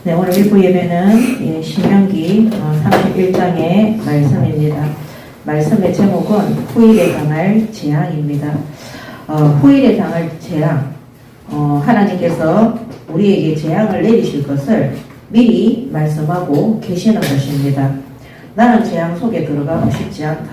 네, 오늘 일부 예배는 신명기 31장의 말씀입니다. 말씀의 제목은 후일에 당할 재앙입니다. 후일에 당할 재앙, 하나님께서 우리에게 재앙을 내리실 것을 미리 말씀하고 계시는 것입니다. 나는 재앙 속에 들어가고 싶지 않다.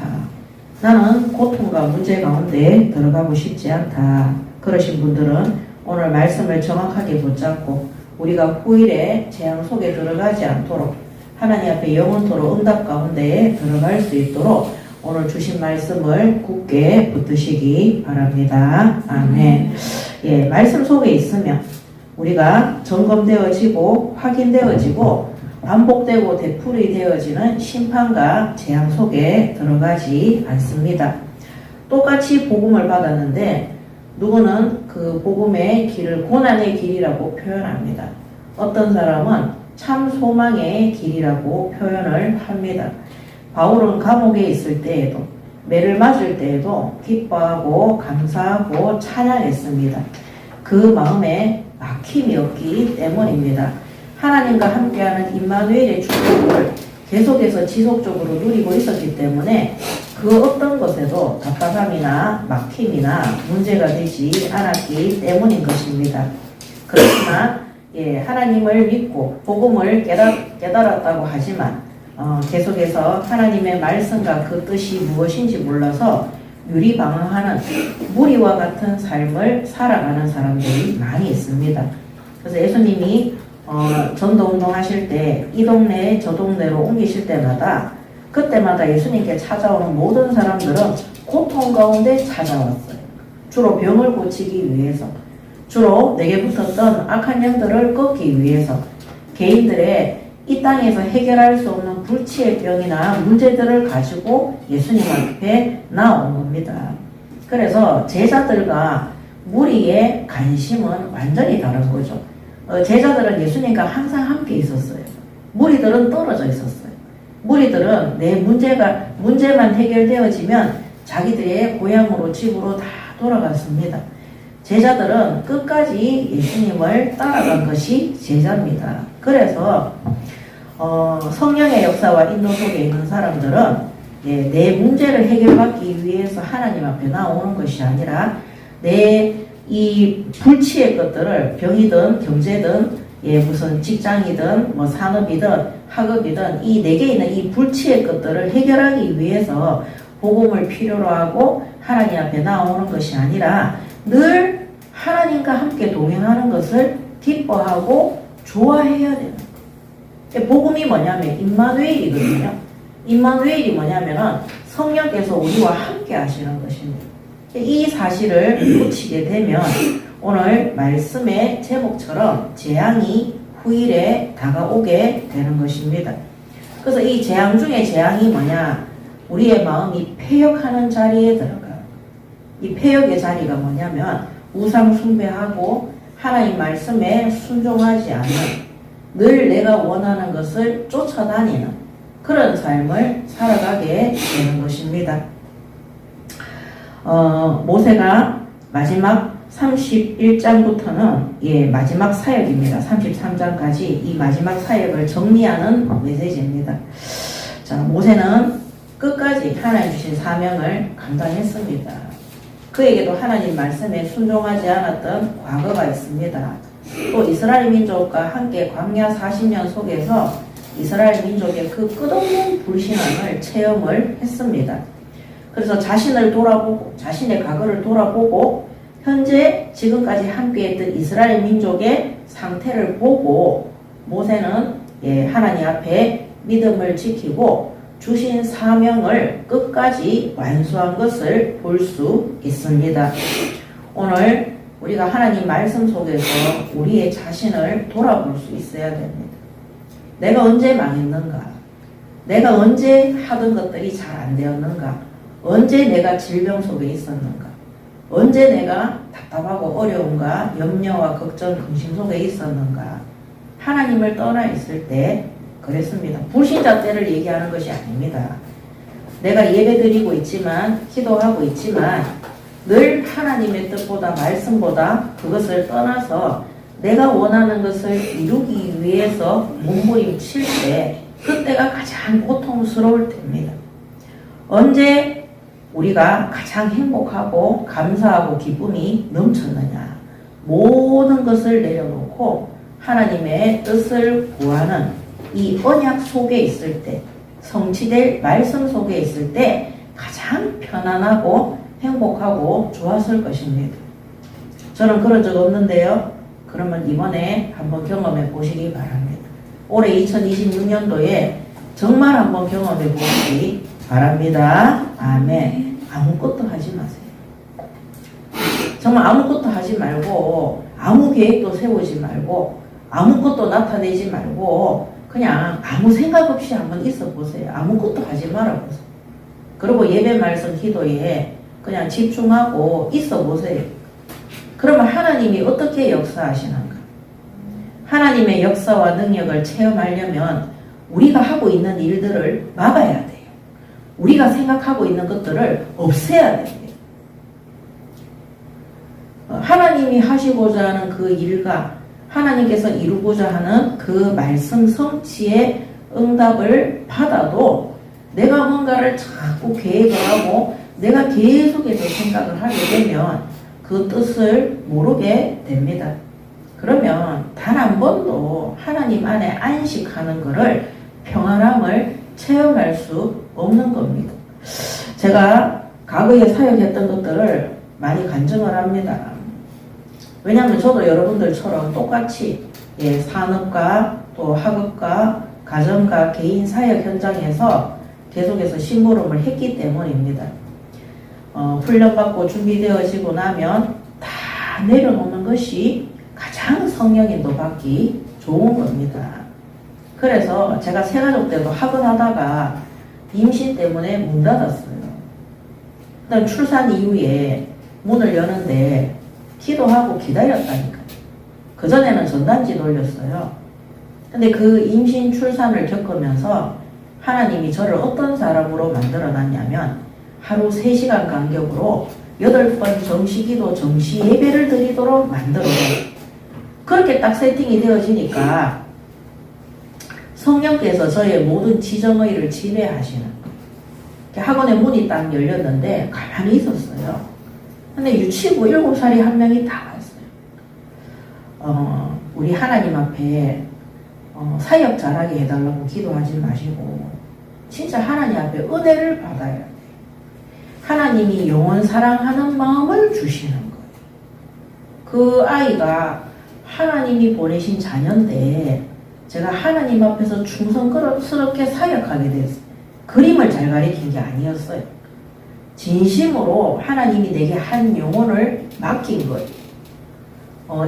나는 고통과 문제 가운데 들어가고 싶지 않다. 그러신 분들은 오늘 말씀을 정확하게 붙잡고 우리가 후일에 재앙 속에 들어가지 않도록 하나님 앞에 영원토록 응답 가운데 들어갈 수 있도록 오늘 주신 말씀을 굳게 붙드시기 바랍니다. 아멘. 예, 말씀 속에 있으면 우리가 점검되어지고 확인되어지고 반복되고 되풀이 되어지는 심판과 재앙 속에 들어가지 않습니다. 똑같이 복음을 받았는데 누구는 그 복음의 길을 고난의 길이라고 표현합니다. 어떤 사람은 참 소망의 길이라고 표현을 합니다. 바울은 감옥에 있을 때에도 매를 맞을 때에도 기뻐하고 감사하고 찬양했습니다. 그 마음에 막힘이 없기 때문입니다. 하나님과 함께하는 임마누엘의 축복을 계속해서 지속적으로 누리고 있었기 때문에 그 어떤 것에도 답답함이나 막힘이나 문제가 되지 않았기 때문인 것입니다. 그렇지만 하나님을 믿고 복음을 깨달았다고 하지만 계속해서 하나님의 말씀과 그 뜻이 무엇인지 몰라서 유리방황하는 무리와 같은 삶을 살아가는 사람들이 많이 있습니다. 그래서 예수님이 전도운동 하실 때 이 동네에 저 동네로 옮기실 때마다 그때마다 예수님께 찾아오는 모든 사람들은 고통 가운데 찾아왔어요. 주로 병을 고치기 위해서, 주로 내게 붙었던 악한 영들을 꺾기 위해서, 개인들의 이 땅에서 해결할 수 없는 불치의 병이나 문제들을 가지고 예수님 앞에 나온 겁니다. 그래서 제자들과 무리의 관심은 완전히 다른 거죠. 제자들은 예수님과 항상 함께 있었어요. 무리들은 떨어져 있었어요. 무리들은 내 문제만 해결되어지면 자기들의 고향으로 집으로 다 돌아갔습니다. 제자들은 끝까지 예수님을 따라간 것이 제자입니다. 그래서 성령의 역사와 인도 속에 있는 사람들은 내 문제를 해결받기 위해서 하나님 앞에 나오는 것이 아니라 내 이 불치의 것들을 병이든 경제든 무슨 직장이든 뭐 산업이든 학업이든 이 내게 있는 이 불치의 것들을 해결하기 위해서 복음을 필요로 하고 하나님 앞에 나오는 것이 아니라 늘 하나님과 함께 동행하는 것을 기뻐하고 좋아해야 되는 거예요. 복음이 뭐냐면 임마누엘이거든요. 임마누엘이 뭐냐면은 성령께서 우리와 함께 하시는 것입니다. 이 사실을 붙이게 되면 오늘 말씀의 제목처럼 재앙이 후일에 다가오게 되는 것입니다. 그래서 이 재앙 중에 재앙이 뭐냐? 우리의 마음이 패역하는 자리에 들어가요. 이 패역의 자리가 뭐냐면 우상 숭배하고 하나님 말씀에 순종하지 않는, 늘 내가 원하는 것을 쫓아다니는 그런 삶을 살아가게 되는 것입니다. 모세가 마지막 31장부터는 마지막 사역입니다. 33장까지 이 마지막 사역을 정리하는 메시지입니다. 자, 모세는 끝까지 하나님 주신 사명을 감당했습니다. 그에게도 하나님 말씀에 순종하지 않았던 과거가 있습니다. 또 이스라엘 민족과 함께 광야 40년 속에서 이스라엘 민족의 그 끝없는 불신앙을 체험을 했습니다. 그래서 자신을 돌아보고 자신의 과거를 돌아보고 현재 지금까지 함께했던 이스라엘 민족의 상태를 보고 모세는 하나님 앞에 믿음을 지키고 주신 사명을 끝까지 완수한 것을 볼 수 있습니다. 오늘 우리가 하나님 말씀 속에서 우리의 자신을 돌아볼 수 있어야 됩니다. 내가 언제 망했는가? 내가 언제 하던 것들이 잘 안 되었는가? 언제 내가 질병 속에 있었는가? 언제 내가 답답하고 어려움과 염려와 걱정, 근심 속에 있었는가? 하나님을 떠나 있을 때 그랬습니다. 불신자 때를 얘기하는 것이 아닙니다. 내가 예배드리고 있지만, 기도하고 있지만 늘 하나님의 뜻보다 말씀보다 그것을 떠나서 내가 원하는 것을 이루기 위해서 몸부림칠 때 그때가 가장 고통스러울 때입니다. 언제 우리가 가장 행복하고 감사하고 기쁨이 넘쳤느냐? 모든 것을 내려놓고 하나님의 뜻을 구하는 이 언약 속에 있을 때, 성취될 말씀 속에 있을 때 가장 편안하고 행복하고 좋았을 것입니다. 저는 그런 적 없는데요. 그러면 이번에 한번 경험해 보시기 바랍니다. 올해 2026년도에 정말 한번 경험해 보시기 바랍니다. 아멘. 아무것도 하지 마세요. 정말 아무것도 하지 말고 아무 계획도 세우지 말고 아무것도 나타내지 말고 그냥 아무 생각 없이 한번 있어 보세요. 아무것도 하지 말아 보세요. 그리고 예배 말씀 기도에 그냥 집중하고 있어 보세요. 그러면 하나님이 어떻게 역사하시는가? 하나님의 역사와 능력을 체험하려면 우리가 하고 있는 일들을 막아야 돼요. 우리가 생각하고 있는 것들을 없애야 돼요. 하나님이 하시고자 하는 그 일과 하나님께서 이루고자 하는 그 말씀 성취의 응답을 받아도 내가 뭔가를 자꾸 계획을 하고 내가 계속해서 생각을 하게 되면 그 뜻을 모르게 됩니다. 그러면 단 한 번도 하나님 안에 안식하는 것을 평안함을 체험할 수 없는 겁니다. 제가 과거에 사역했던 것들을 많이 간증을 합니다. 왜냐하면 저도 여러분들처럼 똑같이 산업과 또 학업과 가정과 개인 사역 현장에서 계속해서 심부름을 했기 때문입니다. 훈련받고 준비되어지고 나면 다 내려놓는 것이 가장 성령 인도받기 좋은 겁니다. 그래서 제가 새가족 때도 학원하다가 임신 때문에 문 닫았어요. 그다음 출산 이후에 문을 여는데 기도하고 기다렸다니까요. 그전에는 전단지 돌렸어요. 근데 그 임신 출산을 겪으면서 하나님이 저를 어떤 사람으로 만들어 놨냐면 하루 3시간 간격으로 8번 정시기도 정시 예배를 드리도록 만들어요. 그렇게 딱 세팅이 되어지니까 성령께서 저의 모든 지정의를 지배하시는 거예요. 학원의 문이 딱 열렸는데 가만히 있었어요. 근데 유치부 7살이 한 명이 다 왔어요. 우리 하나님 앞에 사역 잘하게 해달라고 기도하지 마시고 진짜 하나님 앞에 은혜를 받아야 돼요. 하나님이 영원 사랑하는 마음을 주시는 거예요. 그 아이가 하나님이 보내신 자녀인데 제가 하나님 앞에서 충성스럽게 사역하게 됐어요. 그림을 잘 가리킨 게 아니었어요. 진심으로 하나님이 내게 한 영혼을 맡긴 거예요.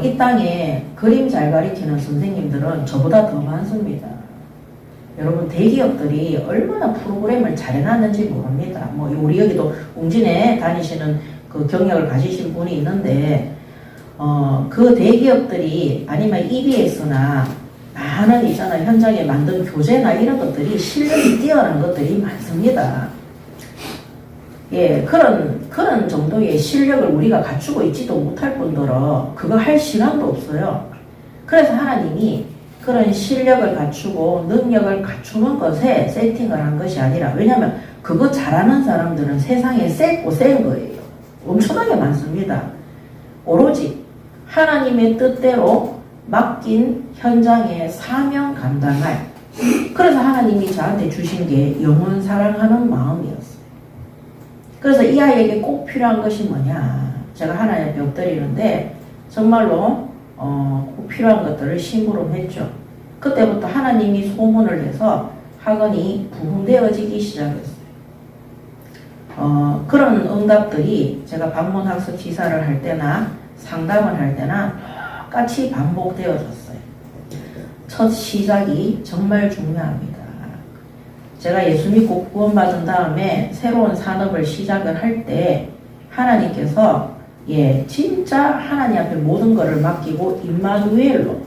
이 땅에 그림 잘 가리키는 선생님들은 저보다 더 많습니다. 여러분 대기업들이 얼마나 프로그램을 잘 해놨는지 모릅니다. 우리 여기도 웅진에 다니시는 그 경력을 가지신 분이 있는데 그 대기업들이 아니면 EBS나 많은 있잖아요. 현장에 만든 교재나 이런 것들이 실력이 뛰어난 것들이 많습니다. 그런 정도의 실력을 우리가 갖추고 있지도 못할 뿐더러 그거 할 시간도 없어요. 그래서 하나님이 그런 실력을 갖추고 능력을 갖추는 것에 세팅을 한 것이 아니라 왜냐하면 그거 잘하는 사람들은 세상에 쎄고 센 거예요. 엄청나게 많습니다. 오로지 하나님의 뜻대로 맡긴 현장에 사명 감당할 그래서 하나님이 저한테 주신 게 영원 사랑하는 마음이었어요. 그래서 이 아이에게 꼭 필요한 것이 뭐냐 제가 하나님 앞에 엎드리는데 정말로 꼭 필요한 것들을 심부름했죠. 그때부터 하나님이 소문을 내서 학원이 부흥되어지기 시작했어요. 그런 응답들이 제가 방문학습 기사를 할 때나 상담을 할 때나 똑같이 반복되어졌어요. 첫 시작이 정말 중요합니다. 제가 예수 믿고 구원받은 다음에 새로운 산업을 시작을 할 때 하나님께서 진짜 하나님 앞에 모든 것을 맡기고 임마누엘로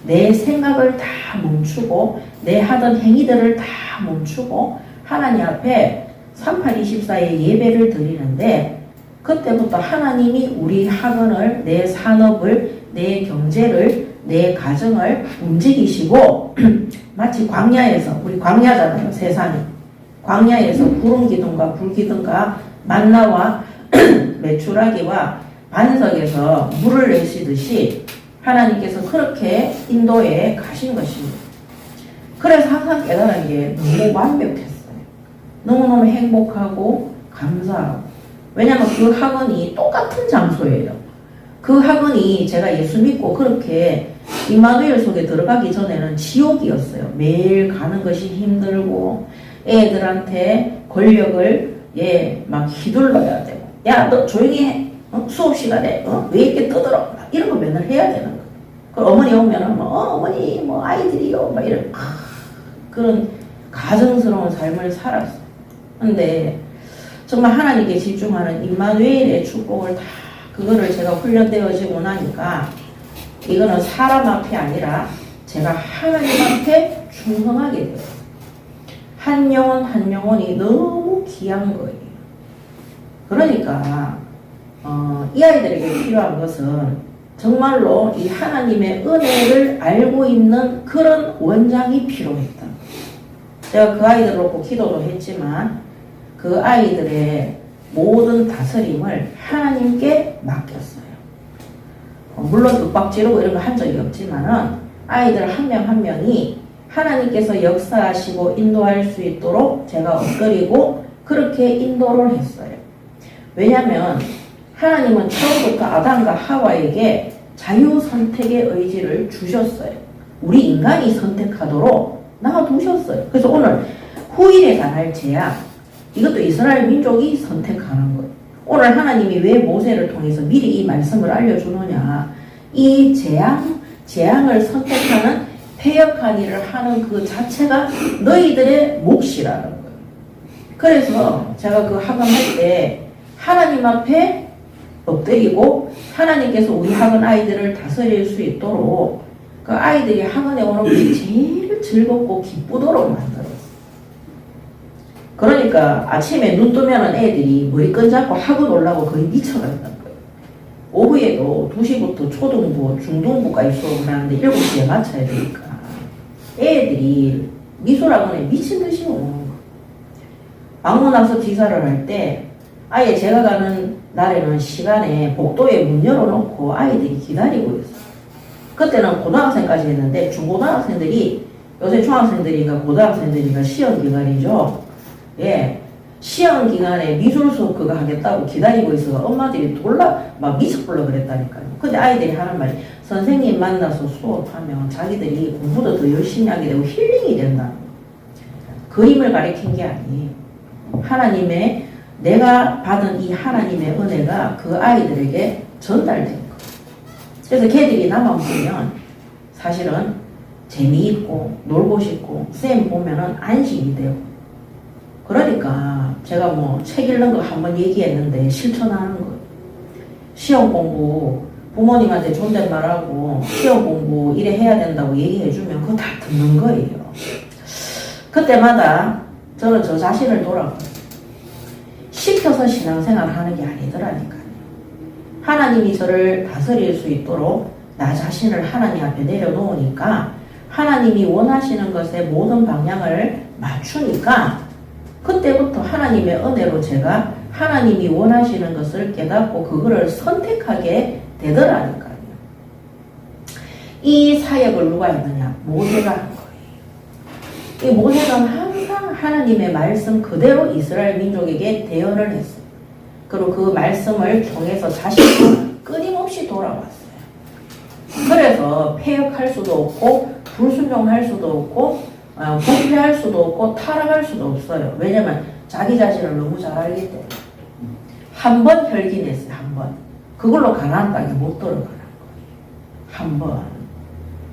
내 생각을 다 멈추고 내 하던 행위들을 다 멈추고 하나님 앞에 3824의 예배를 드리는데 그때부터 하나님이 우리 학원을 내 산업을 내 경제를, 내 가정을 움직이시고 마치 광야에서, 우리 광야잖아요, 세상이. 광야에서 구름 기둥과 불 기둥과 만나와 메추라기와 반석에서 물을 내시듯이 하나님께서 그렇게 인도에 가신 것입니다. 그래서 항상 깨달은 게 너무 완벽했어요. 너무너무 행복하고 감사하고. 왜냐하면 그 학원이 똑같은 장소예요. 그 학원이 제가 예수 믿고 그렇게 임마누엘 속에 들어가기 전에는 지옥이었어요. 매일 가는 것이 힘들고 애들한테 권력을 막 휘둘러야 되고, 야 너 조용히 해, 수업 시간에 왜 이렇게 떠들어, 이런 거 맨날 해야 되는 거예요. 그 어머니 오면은 어머니 아이들이요 막 이런 그런 가정스러운 삶을 살았어요. 근데 정말 하나님께 집중하는 임마누엘의 축복을 다 그거를 제가 훈련되어지고 나니까 이거는 사람 앞이 아니라 제가 하나님 앞에 충성하게 돼요. 한 영혼 한 영혼이 너무 귀한 거예요. 그러니까 이 아이들에게 필요한 것은 정말로 이 하나님의 은혜를 알고 있는 그런 원장이 필요했다. 제가 그 아이들을 놓고 기도도 했지만 그 아이들의 모든 다스림을 하나님께 맡겼어요. 물론 윽박 지르고 이런 거 한 적이 없지만은 아이들 한 명 한 명이 하나님께서 역사하시고 인도할 수 있도록 제가 엇거리고 그렇게 인도를 했어요. 왜냐하면 하나님은 처음부터 아담과 하와에게 자유선택의 의지를 주셨어요. 우리 인간이 선택하도록 놔두셨어요. 그래서 오늘 후일에 당할 재앙, 이것도 이스라엘 민족이 선택하는 거예요. 오늘 하나님이 왜 모세를 통해서 미리 이 말씀을 알려주느냐. 이 재앙을 선택하는 패역한 일을 하는 그 자체가 너희들의 몫이라는 거예요. 그래서 제가 그 학원할 때 하나님 앞에 엎드리고 하나님께서 우리 학원 아이들을 다스릴 수 있도록 그 아이들이 학원에 오는 것이 제일 즐겁고 기쁘도록 만들었어요. 그러니까 아침에 눈 뜨면 애들이 머리끈 잡고 학원 오려고 거의 미쳐간다는 거예요. 오후에도 2시부터 초등부, 중등부까지 수업을 하는데 7시에 마쳐야 되니까 애들이 미술학원에 미친 듯이 오는 거예요. 방문학습 기사를 할 때 아예 제가 가는 날에는 시간에 복도에 문 열어놓고 아이들이 기다리고 있어요. 그때는 고등학생까지 했는데 중고등학생들이, 요새 중학생들인가 고등학생들인가 시험 기간이죠. 예, 시험 기간에 미술 수업 그거 하겠다고 기다리고 있어서 엄마들이 막 미쳐버려 그랬다니까요. 근데 아이들이 하는 말이 선생님 만나서 수업하면 자기들이 공부도 더 열심히 하게 되고 힐링이 된다. 그림을 가리킨 게 아니에요. 하나님의, 내가 받은 이 하나님의 은혜가 그 아이들에게 전달된 거예요. 그래서 걔들이 나만 보면 사실은 재미있고 놀고 싶고 쌤 보면은 안심이 되고. 그러니까 제가 뭐 책 읽는 거 한번 얘기했는데 실천하는 거예요. 시험 공부 부모님한테 존댓말하고 시험 공부 이래 해야 된다고 얘기해주면 그거 다 듣는 거예요. 그때마다 저는 저 자신을 돌아봐요. 시켜서 신앙생활 하는 게 아니더라니까요. 하나님이 저를 다스릴 수 있도록 나 자신을 하나님 앞에 내려놓으니까 하나님이 원하시는 것에 모든 방향을 맞추니까 그때부터 하나님의 은혜로 제가 하나님이 원하시는 것을 깨닫고 그거를 선택하게 되더라니까요. 이 사역을 누가 했느냐? 모세가 한 거예요. 이 모세는 항상 하나님의 말씀 그대로 이스라엘 민족에게 대언을 했어요. 그리고 그 말씀을 통해서 자신도 끊임없이 돌아왔어요. 그래서 패역할 수도 없고 불순종할 수도 없고 부패할 수도 없고 타락할 수도 없어요. 왜냐면 자기 자신을 너무 잘 알기 때문에. 한 번 혈기냈어요. 한 번. 그걸로 가나안 땅에 못 들어가는 거예요. 한 번.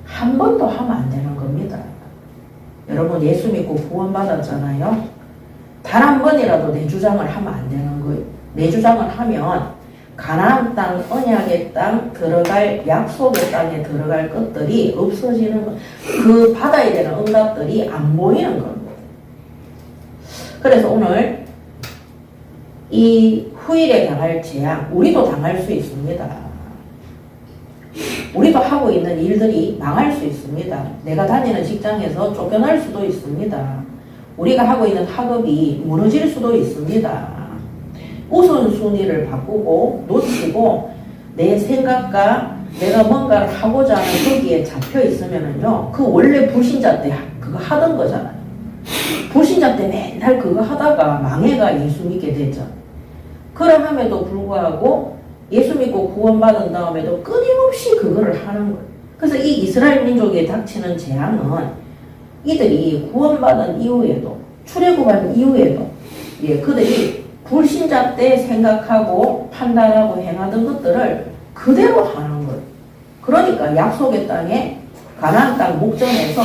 한 번도 하면 안 되는 겁니다. 여러분 예수 믿고 구원받았잖아요. 단 한 번이라도 내 주장을 하면 안 되는 거예요. 내 주장을 하면 가나안 땅, 언약의 땅 들어갈 약속의 땅에 들어갈 것들이 없어지는 거. 그 받아야 되는 응답들이 안 보이는 겁니다. 그래서 오늘 이 후일에 당할 재앙, 우리도 당할 수 있습니다. 우리도 하고 있는 일들이 망할 수 있습니다. 내가 다니는 직장에서 쫓겨날 수도 있습니다. 우리가 하고 있는 학업이 무너질 수도 있습니다. 우선순위를 바꾸고 놓치고 내 생각과 내가 뭔가를 하고자 하는 거기에 잡혀 있으면은요, 그 원래 불신자 때 그거 하던 거잖아요. 불신자 때 맨날 그거 하다가 망해가 예수 믿게 되죠. 그러함에도 불구하고 예수 믿고 구원받은 다음에도 끊임없이 그거를 하는 거예요. 그래서 이 이스라엘 민족에 닥치는 재앙은 이들이 구원받은 이후에도, 출애굽한 이후에도, 그들이 불신자 때 생각하고 판단하고 행하던 것들을 그대로 하는 거예요. 그러니까 약속의 땅에 가나안 땅 목전에서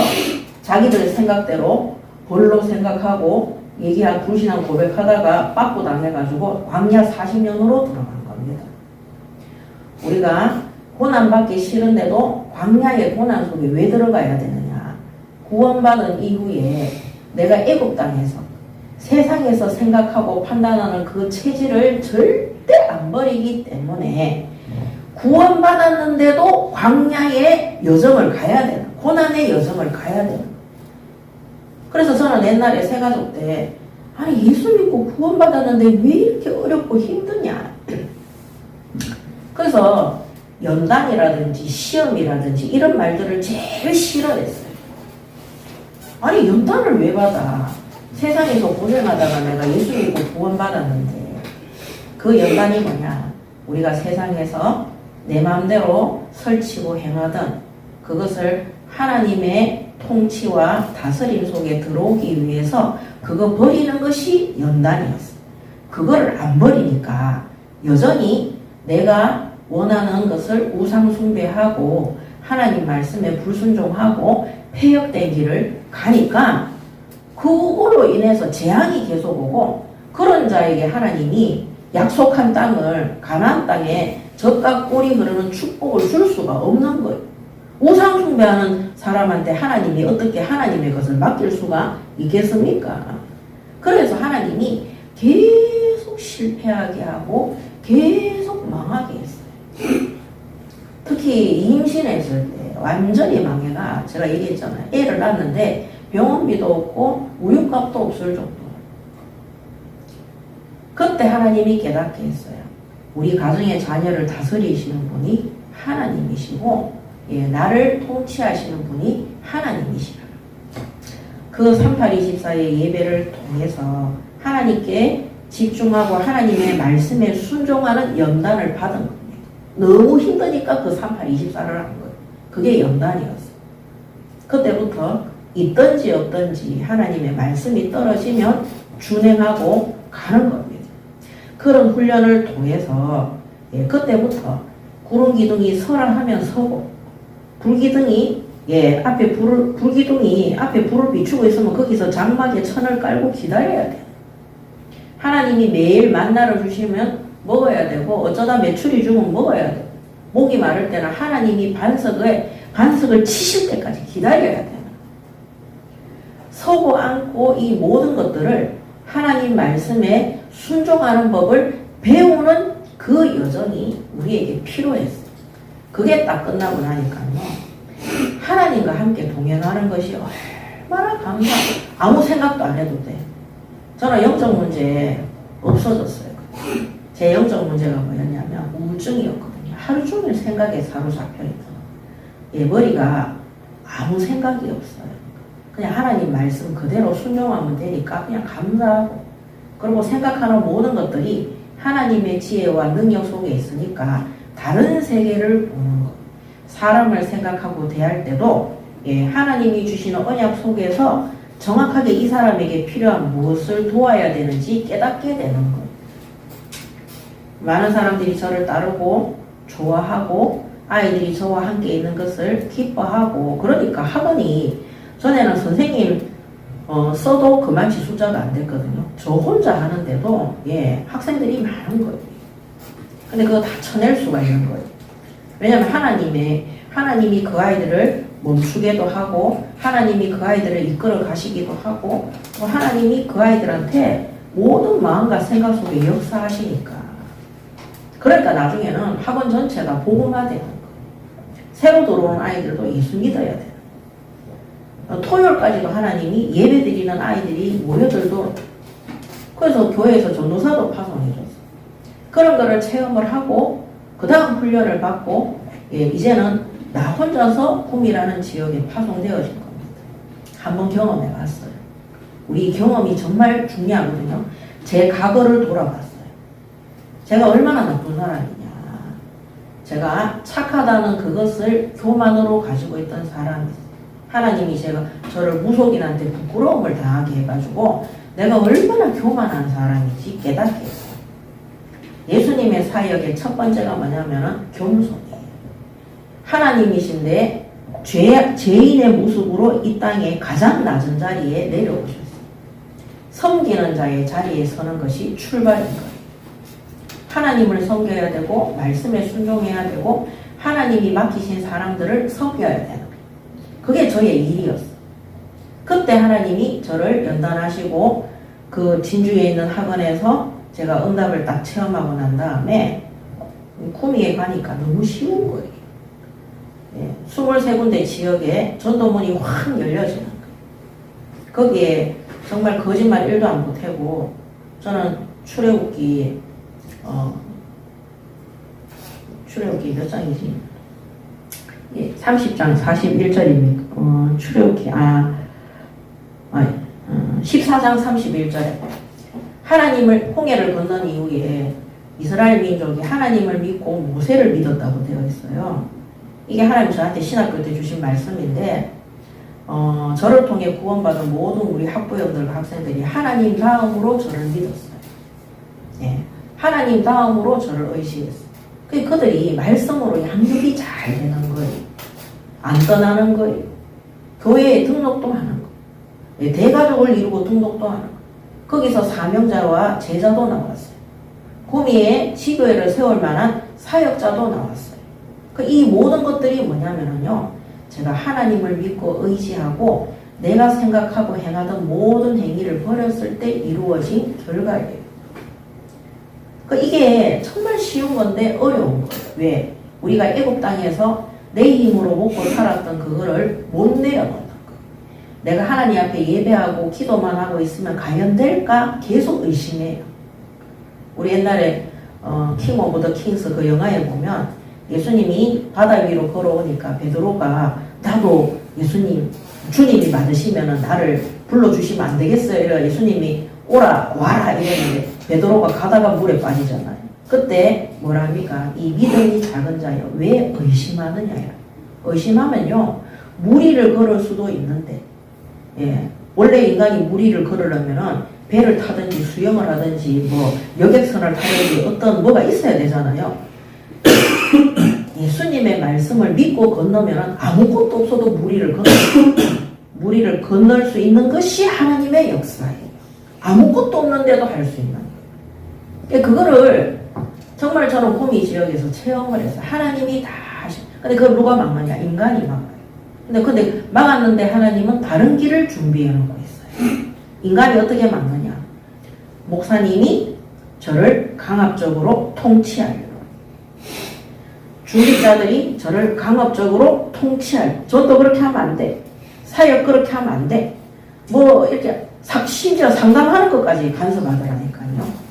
자기들 생각대로 벌로 생각하고 얘기한 불신한 고백하다가 빠꾸 당해가지고 광야 40년으로 들어간 겁니다. 우리가 고난받기 싫은데도 광야의 고난 속에 왜 들어가야 되느냐? 구원받은 이후에 내가 애굽 땅에서 세상에서 생각하고 판단하는 그 체질을 절대 안 버리기 때문에 구원받았는데도 광야의 여정을 가야 되는, 고난의 여정을 가야 되는. 그래서 저는 옛날에 새가족 때 아니 예수 믿고 구원받았는데 왜 이렇게 어렵고 힘드냐. 그래서 연단이라든지 시험이라든지 이런 말들을 제일 싫어했어요. 아니 연단을 왜 받아? 세상에서 고생하다가 내가 예수 믿고 구원받았는데 그 연단이 뭐냐? 우리가 세상에서 내 마음대로 설치고 행하던 그것을 하나님의 통치와 다스림 속에 들어오기 위해서 그거 버리는 것이 연단이었어. 그거를 안 버리니까 여전히 내가 원하는 것을 우상숭배하고 하나님 말씀에 불순종하고 폐역된 길을 가니까 그걸로 인해서 재앙이 계속 오고 그런 자에게 하나님이 약속한 땅을 가나안 땅에 젖과 꿀이 흐르는 축복을 줄 수가 없는 거예요. 우상숭배하는 사람한테 하나님이 어떻게 하나님의 것을 맡길 수가 있겠습니까? 그래서 하나님이 계속 실패하게 하고 계속 망하게 했어요. 특히 임신했을 때 완전히 망해가 제가 얘기했잖아요. 애를 낳았는데 병원비도 없고 우유값도 없을 정도. 그때 하나님이 깨닫게 했어요. 우리 가정의 자녀를 다스리시는 분이 하나님이시고 나를 통치하시는 분이 하나님이시라. 그 3824의 예배를 통해서 하나님께 집중하고 하나님의 말씀에 순종하는 연단을 받은 겁니다. 너무 힘드니까 그 3824를 한 거예요. 그게 연단이었어요. 그때부터 있든지 없든지 하나님의 말씀이 떨어지면 준행하고 가는 겁니다. 그런 훈련을 통해서 그때부터 구름 기둥이 서라 하면 서고 불기둥이 불기둥이 앞에 불을 비추고 있으면 거기서 장막에 천을 깔고 기다려야 돼요. 하나님이 매일 만나를 주시면 먹어야 되고 어쩌다 메추리 주면 먹어야 돼요. 목이 마를 때는 하나님이 반석을 치실 때까지 기다려야 돼요. 서고 앉고 이 모든 것들을 하나님 말씀에 순종하는 법을 배우는 그 여정이 우리에게 필요했어요. 그게 딱 끝나고 나니까요. 하나님과 함께 동행하는 것이 얼마나 아무 생각도 안 해도 돼. 저는 영적 문제 없어졌어요. 제 영적 문제가 뭐였냐면 우울증이었거든요. 하루 종일 생각에 사로잡혀 있던. 머리가 아무 생각이 없어요. 그냥 하나님 말씀 그대로 순종하면 되니까 그냥 감사하고 그리고 생각하는 모든 것들이 하나님의 지혜와 능력 속에 있으니까 다른 세계를 보는 것. 사람을 생각하고 대할 때도 하나님이 주시는 언약 속에서 정확하게 이 사람에게 필요한 무엇을 도와야 되는지 깨닫게 되는 것. 많은 사람들이 저를 따르고 좋아하고 아이들이 저와 함께 있는 것을 기뻐하고 그러니까 학원이 전에는 선생님 써도 그만치 숫자가 안 됐거든요. 저 혼자 하는데도 학생들이 많은 거예요. 근데 그거 다 쳐낼 수가 있는 거예요. 왜냐하면 하나님이 그 아이들을 멈추게도 하고 하나님이 그 아이들을 이끌어 가시기도 하고 또 하나님이 그 아이들한테 모든 마음과 생각 속에 역사하시니까 그러니까 나중에는 학원 전체가 복음화되는 거예요. 새로 들어오는 아이들도 예수 믿어야 돼요. 토요일까지도 하나님이 예배 드리는 아이들이 모여들도록. 그래서 교회에서 전도사도 파송해줬어요. 그런 거를 체험을 하고 그 다음 훈련을 받고 이제는 나 혼자서 구미라는 지역에 파송되어진 겁니다. 한번 경험해 봤어요. 우리 경험이 정말 중요하거든요. 제 과거를 돌아봤어요. 제가 얼마나 나쁜 사람이냐. 제가 착하다는 그것을 교만으로 가지고 있던 사람이었어요. 하나님이 저를 무속인한테 부끄러움을 당하게 해가지고 내가 얼마나 교만한 사람인지 깨닫게 했어요. 예수님의 사역의 첫 번째가 뭐냐면은 겸손이에요. 하나님이신데 죄인의 모습으로 이 땅에 가장 낮은 자리에 내려오셨어요. 섬기는 자의 자리에 서는 것이 출발인 거예요. 하나님을 섬겨야 되고 말씀에 순종해야 되고 하나님이 맡기신 사람들을 섬겨야 되는 거예요. 그게 저의 일이었어요. 그때 하나님이 저를 연단하시고 그 진주에 있는 학원에서 제가 응답을 딱 체험하고 난 다음에 구미에 가니까 너무 쉬운 거예요. 23군데 지역에 전도문이 확 열려지는 거예요. 거기에 정말 거짓말 1도 안 보태고 저는 출애굽기 몇 장이지? 30장 41절입니다. 출애굽기 14장 31절에 하나님을 홍해를 건넌 이후에 이스라엘 민족이 하나님을 믿고 모세를 믿었다고 되어 있어요. 이게 하나님 저한테 신학교 때 주신 말씀인데 저를 통해 구원받은 모든 우리 학부형들과 학생들이 하나님 다음으로 저를 믿었어요. 하나님 다음으로 저를 의식했어요. 그들이 말씀으로 양육이 잘 되는 거예요. 안 떠나는 거예요. 교회에 등록도 하는 거예요. 대가족을 이루고 등록도 하는 거예요. 거기서 사명자와 제자도 나왔어요. 구미에 지교회를 세울 만한 사역자도 나왔어요. 이 모든 것들이 뭐냐면요. 제가 하나님을 믿고 의지하고 내가 생각하고 행하던 모든 행위를 버렸을 때 이루어진 결과예요. 이게 정말 쉬운 건데 어려운 거예요. 왜? 우리가 애국 땅에서 내 힘으로 먹고 살았던 그거를 못 내려놓는 거예요. 내가 하나님 앞에 예배하고 기도만 하고 있으면 과연 될까? 계속 의심해요. 우리 옛날에 킹 오브 더 킹스 그 영화에 보면 예수님이 바다 위로 걸어오니까 베드로가 나도 예수님 주님이 받으시면 나를 불러주시면 안 되겠어요? 이래 예수님이 와라 이랬는데 베드로가 가다가 물에 빠지잖아요. 그때 뭐랍니까? 이 믿음이 작은 자여 왜 의심하느냐요. 의심하면요 무리를 걸을 수도 있는데 원래 인간이 무리를 걸으려면은 배를 타든지 수영을 하든지 뭐 여객선을 타든지 어떤 뭐가 있어야 되잖아요. 예수님의 말씀을 믿고 건너면은 아무것도 없어도 무리를 건널 수 있는 것이 하나님의 역사예요. 아무것도 없는데도 할 수 있는 거예요. 그거를 정말 저는 구미 지역에서 체험을 해서 하나님이 다 근데 그걸 누가 막느냐? 인간이 막아요. 근데 막았는데 하나님은 다른 길을 준비해 놓고 있어요. 인간이 어떻게 막느냐? 목사님이 저를 강압적으로 통치하려고. 중직자들이 저를 강압적으로 통치하려고. 저도 그렇게 하면 안 돼. 사역 그렇게 하면 안 돼. 뭐 이렇게 심지어 상담하는 것까지 간섭하더라니까요.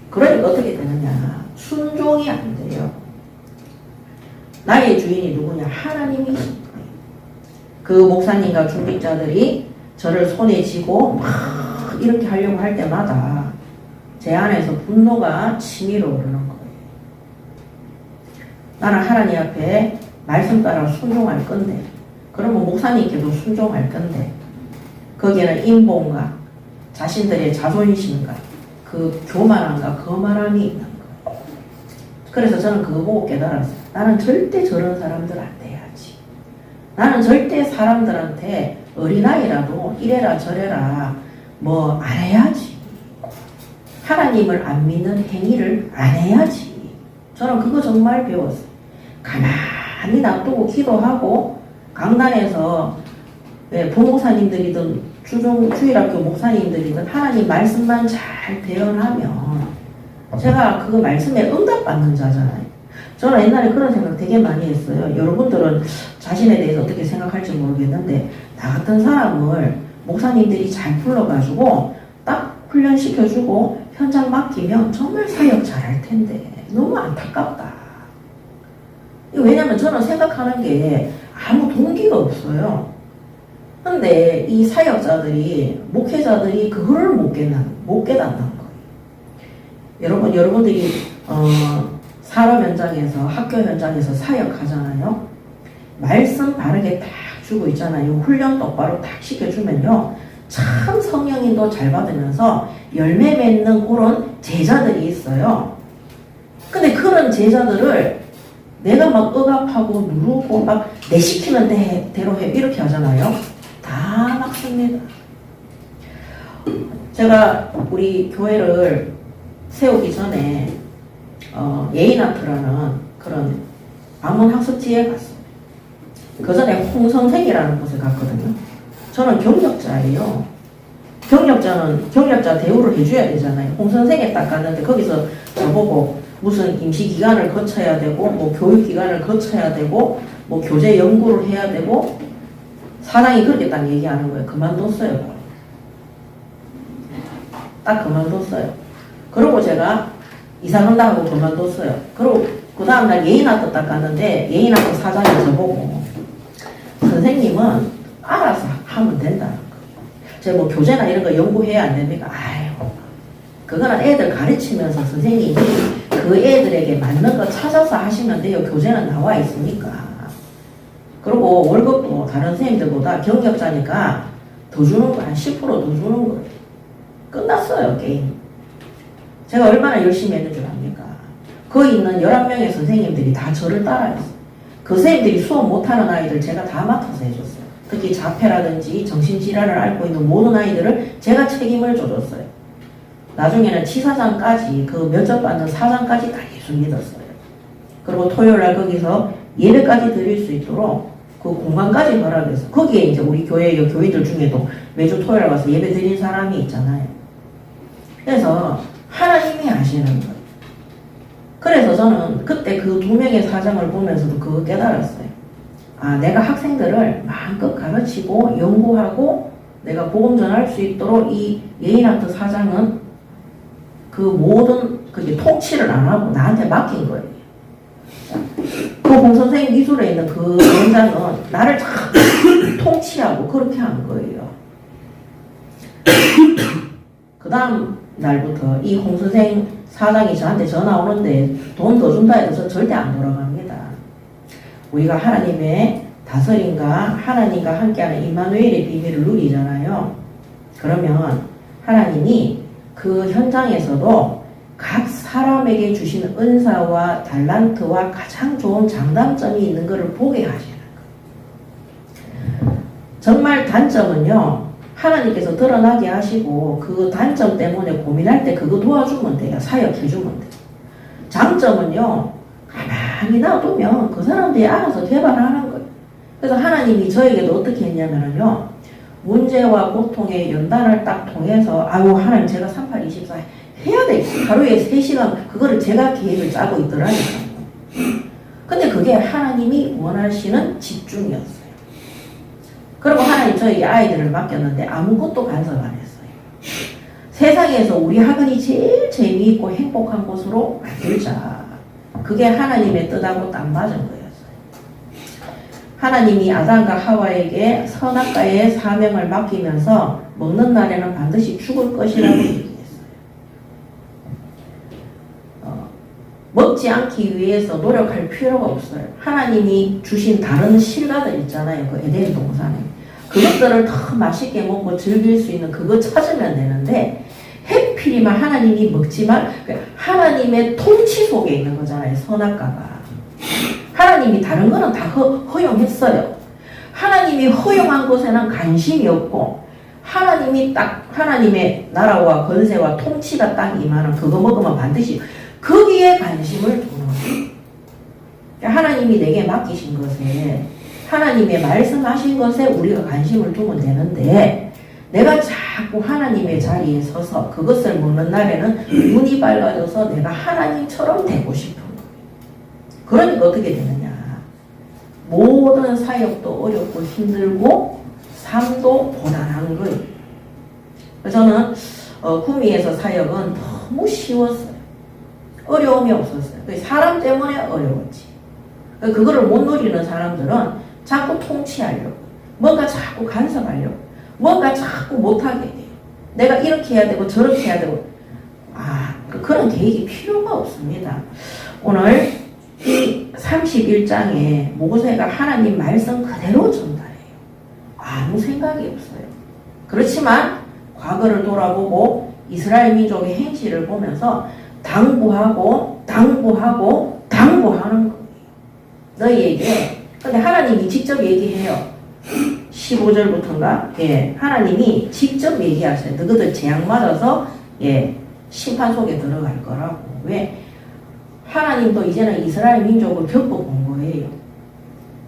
그러니까 어떻게 되느냐? 순종이 안 돼요. 나의 주인이 누구냐? 하나님이신 거예요. 그 목사님과 중직자들이 저를 손에 쥐고 막 이렇게 하려고 할 때마다 제 안에서 분노가 치밀어 오르는 거예요. 나는 하나님 앞에 말씀 따라 순종할 건데 그러면 목사님께도 순종할 건데 거기에는 인본과 자신들의 자존심과 그 교만함과 거만함이 있는 거예요. 그래서 저는 그거 보고 깨달았어요. 나는 절대 저런 사람들 안 돼야지. 나는 절대 사람들한테 어린아이라도 이래라 저래라 뭐 안 해야지. 하나님을 안 믿는 행위를 안 해야지. 저는 그거 정말 배웠어요. 가만히 놔두고 기도하고 강단에서 부목사님들이든 주일학교 목사님들이든 하나님 말씀만 잘 대언하면 제가 그 말씀에 응답받는 자잖아요. 저는 옛날에 그런 생각 되게 많이 했어요. 여러분들은 자신에 대해서 어떻게 생각할지 모르겠는데 나 같은 사람을 목사님들이 잘 불러가지고 딱 훈련시켜주고 현장 맡기면 정말 사역 잘할 텐데 너무 안타깝다. 왜냐면 저는 생각하는 게 아무 동기가 없어요. 근데 이 사역자들이, 목회자들이 그거를 못 깨닫는 거예요. 여러분들이 산업 현장에서, 학교 현장에서 사역하잖아요. 말씀 바르게 딱 주고 있잖아요. 훈련 똑바로 딱 시켜주면요. 참 성령인도 잘 받으면서 열매 맺는 그런 제자들이 있어요. 근데 그런 제자들을 내가 막 억압하고 누르고 막 내 시키는 대로 해 이렇게 하잖아요. 다 막습니다. 제가 우리 교회를 세우기 전에 예인아트라는 그런 방문학습지에 갔어요. 그 전에 홍성생이라는 곳에 갔거든요. 저는 경력자예요. 경력자 대우를 해줘야 되잖아요. 홍선생에 딱 갔는데 거기서 저보고 무슨 임시기간을 거쳐야 되고 뭐 교육기간을 거쳐야 되고 뭐 교재 연구를 해야 되고 사장이 그렇게 딱 얘기하는 거예요. 그만뒀어요. 딱 그만뒀어요. 그러고 제가 이사 간다고 그만뒀어요. 그리고 그 다음날 예인아트 딱 갔는데 예인아트 사장이 저보고 선생님은 알아서 하면 된다는 거예요. 제가 뭐 교재나 이런 거 연구해야 안 됩니까? 아유, 그거는 애들 가르치면서 선생님이 그 애들에게 맞는 거 찾아서 하시면 돼요. 교재는 나와 있으니까. 그리고 월급도 다른 선생님들보다 경력자니까 더 주는 거 한 10% 더 주는 거예요. 끝났어요, 게임. 제가 얼마나 열심히 했는 줄 압니까? 거기 있는 11명의 선생님들이 다 저를 따라했어요. 그 선생님들이 수업 못하는 아이들 제가 다 맡아서 해줬어요. 특히 자폐라든지 정신질환을 앓고 있는 모든 아이들을 제가 책임을 져줬어요. 나중에는 치사장까지 그 면접 받는 사장까지 다 예수 믿었어요. 그리고 토요일날 거기서 예배까지 드릴 수 있도록 그 공간까지 허락해서 거기에 이제 우리 교회의 교인들 중에도 매주 토요일 와서 예배 드린 사람이 있잖아요. 그래서 하나님이 아시는 거예요. 그래서 저는 그때 그 2명의 사장을 보면서도 그거 깨달았어요. 아, 내가 학생들을 마음껏 가르치고 연구하고 내가 복음 전할 수 있도록 이 예인아트 사장은 그 모든 그게 통치를 안 하고 나한테 맡긴 거예요. 그 홍선생 미술에 있는 그 원장은 나를 다 통치하고 그렇게 한 거예요. 그 다음 날부터 이 홍선생 사장이 저한테 전화 오는데 돈 더 준다 해서 저 절대 안 돌아갑니다. 우리가 하나님의 다스림과 하나님과 함께하는 임마누엘의 비밀을 누리잖아요. 그러면 하나님이 그 현장에서도 각 사람에게 주신 은사와 달란트와 가장 좋은 장단점이 있는 것을 보게 하시는 거예요. 정말 단점은요, 하나님께서 드러나게 하시고 그 단점 때문에 고민할 때 그거 도와주면 돼요. 사역해주면 돼요. 장점은요, 가만히 놔두면 그 사람들이 알아서 개발하는 거예요. 그래서 하나님이 저에게도 어떻게 했냐면요, 문제와 고통의 연단을 딱 통해서 아유 하나님 제가 3824 해야 돼. 하루에 3시간 그거를 제가 계획을 짜고 있더라니까요. 근데 그게 하나님이 원하시는 집중이었어요. 그리고 하나님 저에게 아이들을 맡겼는데 아무것도 간섭 안 했어요. 세상에서 우리 학원이 제일 재미있고 행복한 곳으로 만들자. 그게 하나님의 뜻하고 딱 맞은 거였어요. 하나님이 아담과 하와에게 선악과의 사명을 맡기면서 먹는 날에는 반드시 죽을 것이라고 얘기했어요. 먹지 않기 위해서 노력할 필요가 없어요. 하나님이 주신 다른 실과들 있잖아요. 그 에덴 동산에. 그것들을 더 맛있게 먹고 즐길 수 있는 그거 찾으면 되는데 해필이면 하나님이 먹지만 하나님의 통치 속에 있는 거잖아요. 선악과가. 하나님이 다른 거는 다 허용했어요. 하나님이 허용한 것에는 관심이 없고 하나님이 딱 하나님의 나라와 권세와 통치가 딱 임하는 그거 먹으면 반드시 거기에 관심을 두는 거예요. 하나님이 내게 맡기신 것에 하나님의 말씀하신 것에 우리가 관심을 두면 되는데 내가 자꾸 하나님의 자리에 서서 그것을 먹는 날에는 눈이 밝아져서 내가 하나님처럼 되고 싶은 거예요. 그러니까 어떻게 되느냐. 모든 사역도 어렵고 힘들고 삶도 고단한 거예요. 그래서 저는 구미에서 사역은 너무 쉬웠어요. 어려움이 없었어요. 사람 때문에 어려웠지. 그거를 못 누리는 사람들은 자꾸 통치하려고, 뭔가 자꾸 간섭하려고, 뭔가 자꾸 못하게 돼요. 내가 이렇게 해야 되고 저렇게 해야 되고, 그런 계획이 필요가 없습니다. 오늘 이 31장에 모세가 하나님 말씀 그대로 전달해요. 아무 생각이 없어요. 그렇지만 과거를 돌아보고 이스라엘 민족의 행실을 보면서 당부하고 당부하는 거예요. 너희에게. 근데 하나님이 직접 얘기해요. 15절부터인가? 예, 하나님이 직접 얘기하세요. 너희들 재앙 맞아서 심판 속에 들어갈 거라고. 왜? 하나님도 이제는 이스라엘 민족을 겪어본 거예요.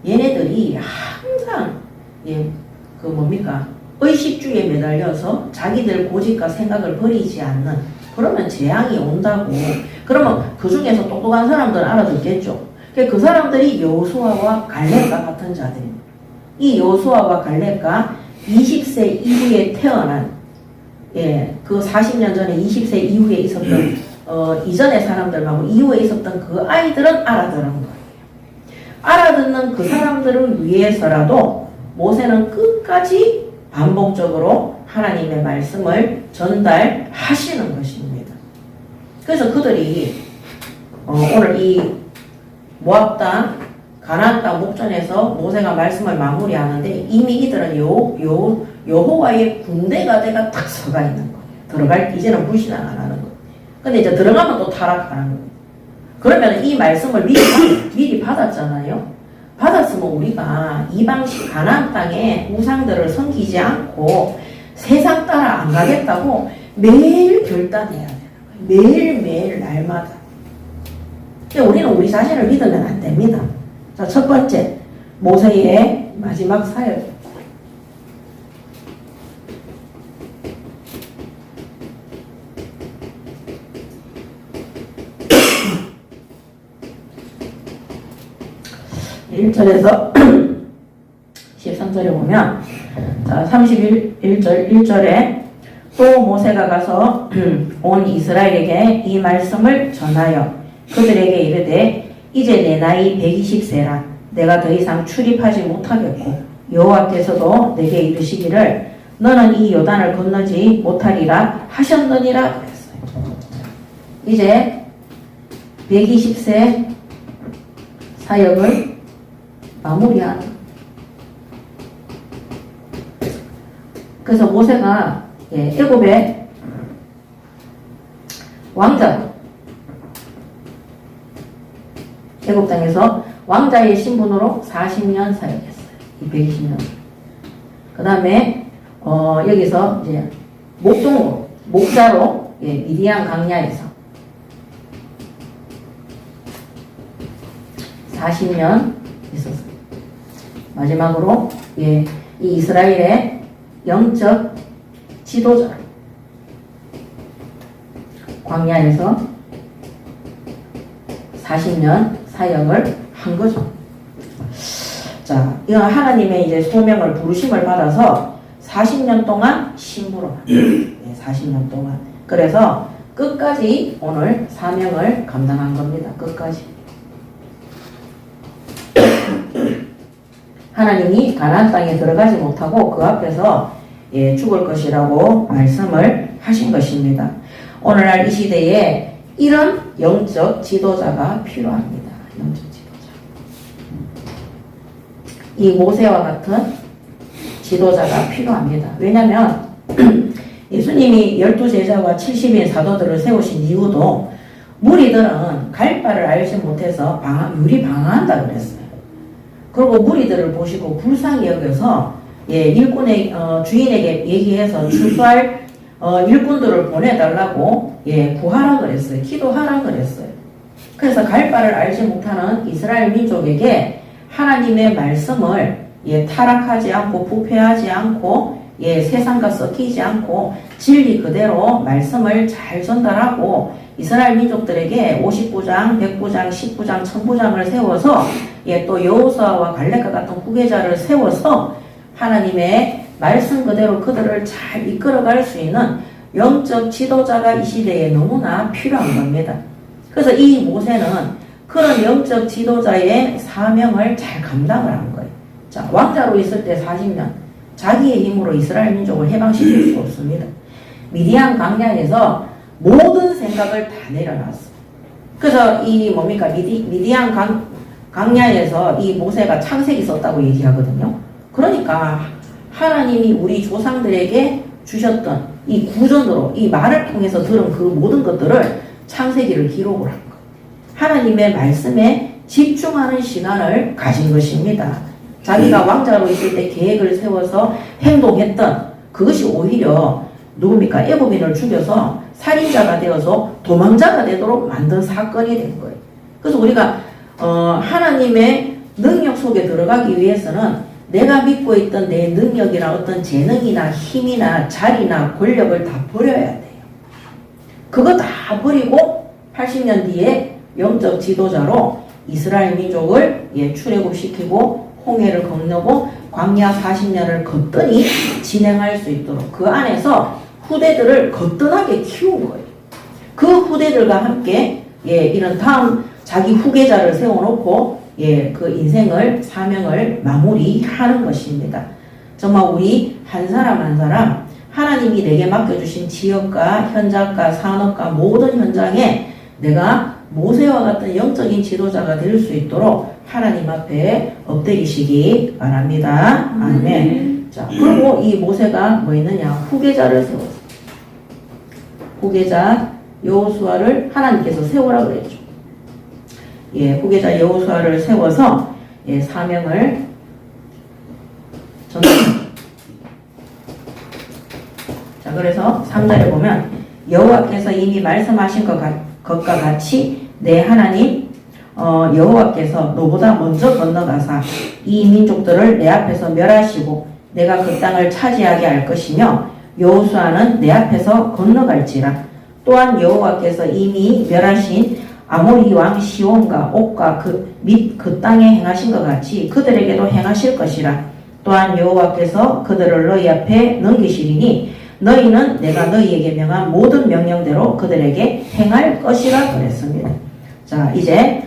얘네들이 항상 의식주의에 매달려서 자기들 고집과 생각을 버리지 않는, 그러면 재앙이 온다고. 그러면 그 중에서 똑똑한 사람들은 알아듣겠죠. 그 사람들이 여호수아와 갈렙과 같은 자들입니다. 이 여호수아와 갈렙과 20세 이후에 태어난, 그 40년 전에 20세 이후에 있었던 이전의 사람들하고 이후에 있었던 그 아이들은 알아들은 거예요. 알아듣는 그 사람들을 위해서라도 모세는 끝까지 반복적으로 하나님의 말씀을 전달하시는 것입니다. 그래서 그들이 오늘 이 모압 땅, 가나안 땅 목전에서 모세가 말씀을 마무리하는데 이미 이들은 여호와의 군대가 돼가 딱 서가 있는 거예요. 이제는 불신앙 안 하는 거예요. 근데 이제 들어가면 또 타락하는 거예요. 그러면 이 말씀을 미리 받았잖아요. 받았으면 우리가 이방식 가나안 땅에 우상들을 섬기지 않고 세상 따라 안 가겠다고 매일 결단해야 되는 거예요. 매일매일 날마다. 우리는 우리 자신을 믿으면 안 됩니다. 자, 첫 번째, 모세의 마지막 사역. (1절에서) 13절에 보면, 자, 31절 1절에 또 모세가 가서 온 이스라엘에게 이 말씀을 전하여 그들에게 이르되 이제 내 나이 120세라 내가 더 이상 출입하지 못하겠고 여호와께서도 내게 이르시기를 너는 이 요단을 건너지 못하리라 하셨느니라 그랬어요. 이제 120세 사역을 마무리하는. 그래서 모세가 애굽의 왕자, 애굽 땅에서 왕자의 신분으로 40년 사역했어요. 이 120년. 그 다음에 여기서 이제 목자로 미디안 강야에서 40년 있었어요. 마지막으로 이 이스라엘의 영적 지도자, 광야에서 40년 사역을 한 거죠. 자, 이건 하나님의 이제 소명을, 부르심을 받아서 40년 동안 신부로 만들어요. 40년 동안. 그래서 끝까지 오늘 사명을 감당한 겁니다. 끝까지. 하나님이 가나안 땅에 들어가지 못하고 그 앞에서 죽을 것이라고 말씀을 하신 것입니다. 오늘날 이 시대에 이런 영적 지도자가 필요합니다. 영적 지도자. 이 모세와 같은 지도자가 필요합니다. 왜냐하면 예수님이 12제자와 70인 사도들을 세우신 이유도 무리들은 갈 바를 알지 못해서 유리방황한다 그랬어요. 그리고 무리들을 보시고 불쌍히 여겨서 일꾼의 주인에게 얘기해서 추수할 일꾼들을 보내달라고 구하라 그랬어요. 기도하라 그랬어요. 그래서 갈 바를 알지 못하는 이스라엘 민족에게 하나님의 말씀을 타락하지 않고 부패하지 않고 세상과 섞이지 않고 진리 그대로 말씀을 잘 전달하고 이스라엘 민족들에게 59장, 109장, 10부장, 1000부장을 세워서 또 여호수아와 갈렙과 같은 후계자를 세워서 하나님의 말씀 그대로 그들을 잘 이끌어갈 수 있는 영적 지도자가 이 시대에 너무나 필요한 겁니다. 그래서 이 모세는 그런 영적 지도자의 사명을 잘 감당을 한 거예요. 자, 왕자로 있을 때 40년 자기의 힘으로 이스라엘 민족을 해방시킬 수 없습니다. 미디안 광야에서 모든 생각을 다 내려놨어. 그래서 이 미디안 광야에서 이 모세가 창세기 썼다고 얘기하거든요. 그러니까 하나님이 우리 조상들에게 주셨던 이 구전으로 이 말을 통해서 들은 그 모든 것들을 창세기를 기록을 한 거예요. 하나님의 말씀에 집중하는 시간을 가진 것입니다. 자기가 왕자로 있을 때 계획을 세워서 행동했던 그것이 오히려 누굽니까? 애굽인을 죽여서 살인자가 되어서 도망자가 되도록 만든 사건이 된 거예요. 그래서 우리가 하나님의 능력 속에 들어가기 위해서는 내가 믿고 있던 내 능력이나 어떤 재능이나 힘이나 자리나 권력을 다 버려야 돼요. 그거 다 버리고 80년 뒤에 영적 지도자로 이스라엘 민족을 출애굽시키고 홍해를 건너고 광야 40년을 거뜬히 진행할 수 있도록 그 안에서 후대들을 거뜬하게 키운 거예요. 그 후대들과 함께 이런 다음 자기 후계자를 세워놓고 그 인생을 사명을 마무리하는 것입니다. 정말 우리 한 사람 한 사람 하나님이 내게 맡겨주신 지역과 현장과 산업과 모든 현장에 내가 모세와 같은 영적인 지도자가 될 수 있도록 하나님 앞에 엎드리시기 바랍니다. 아멘. 자, 그리고 이 모세가 뭐 있느냐? 후계자를 세웠어. 후계자 여호수아를 하나님께서 세우라 그랬죠. 후계자 여호수아를 세워서 사명을 전달합니다. 자, 그래서 3절에 보면 여호와께서 이미 말씀하신 것과 같이 내 하나님 여호와께서 너보다 먼저 건너가사 이 민족들을 내 앞에서 멸하시고 내가 그 땅을 차지하게 할 것이며 여호수아는 내 앞에서 건너갈지라. 또한 여호와께서 이미 멸하신 아모리 왕 시온과 옥과 그 땅에 행하신 것 같이 그들에게도 행하실 것이라. 또한 여호와께서 그들을 너희 앞에 넘기시리니 너희는 내가 너희에게 명한 모든 명령대로 그들에게 행할 것이라 그랬습니다. 자, 이제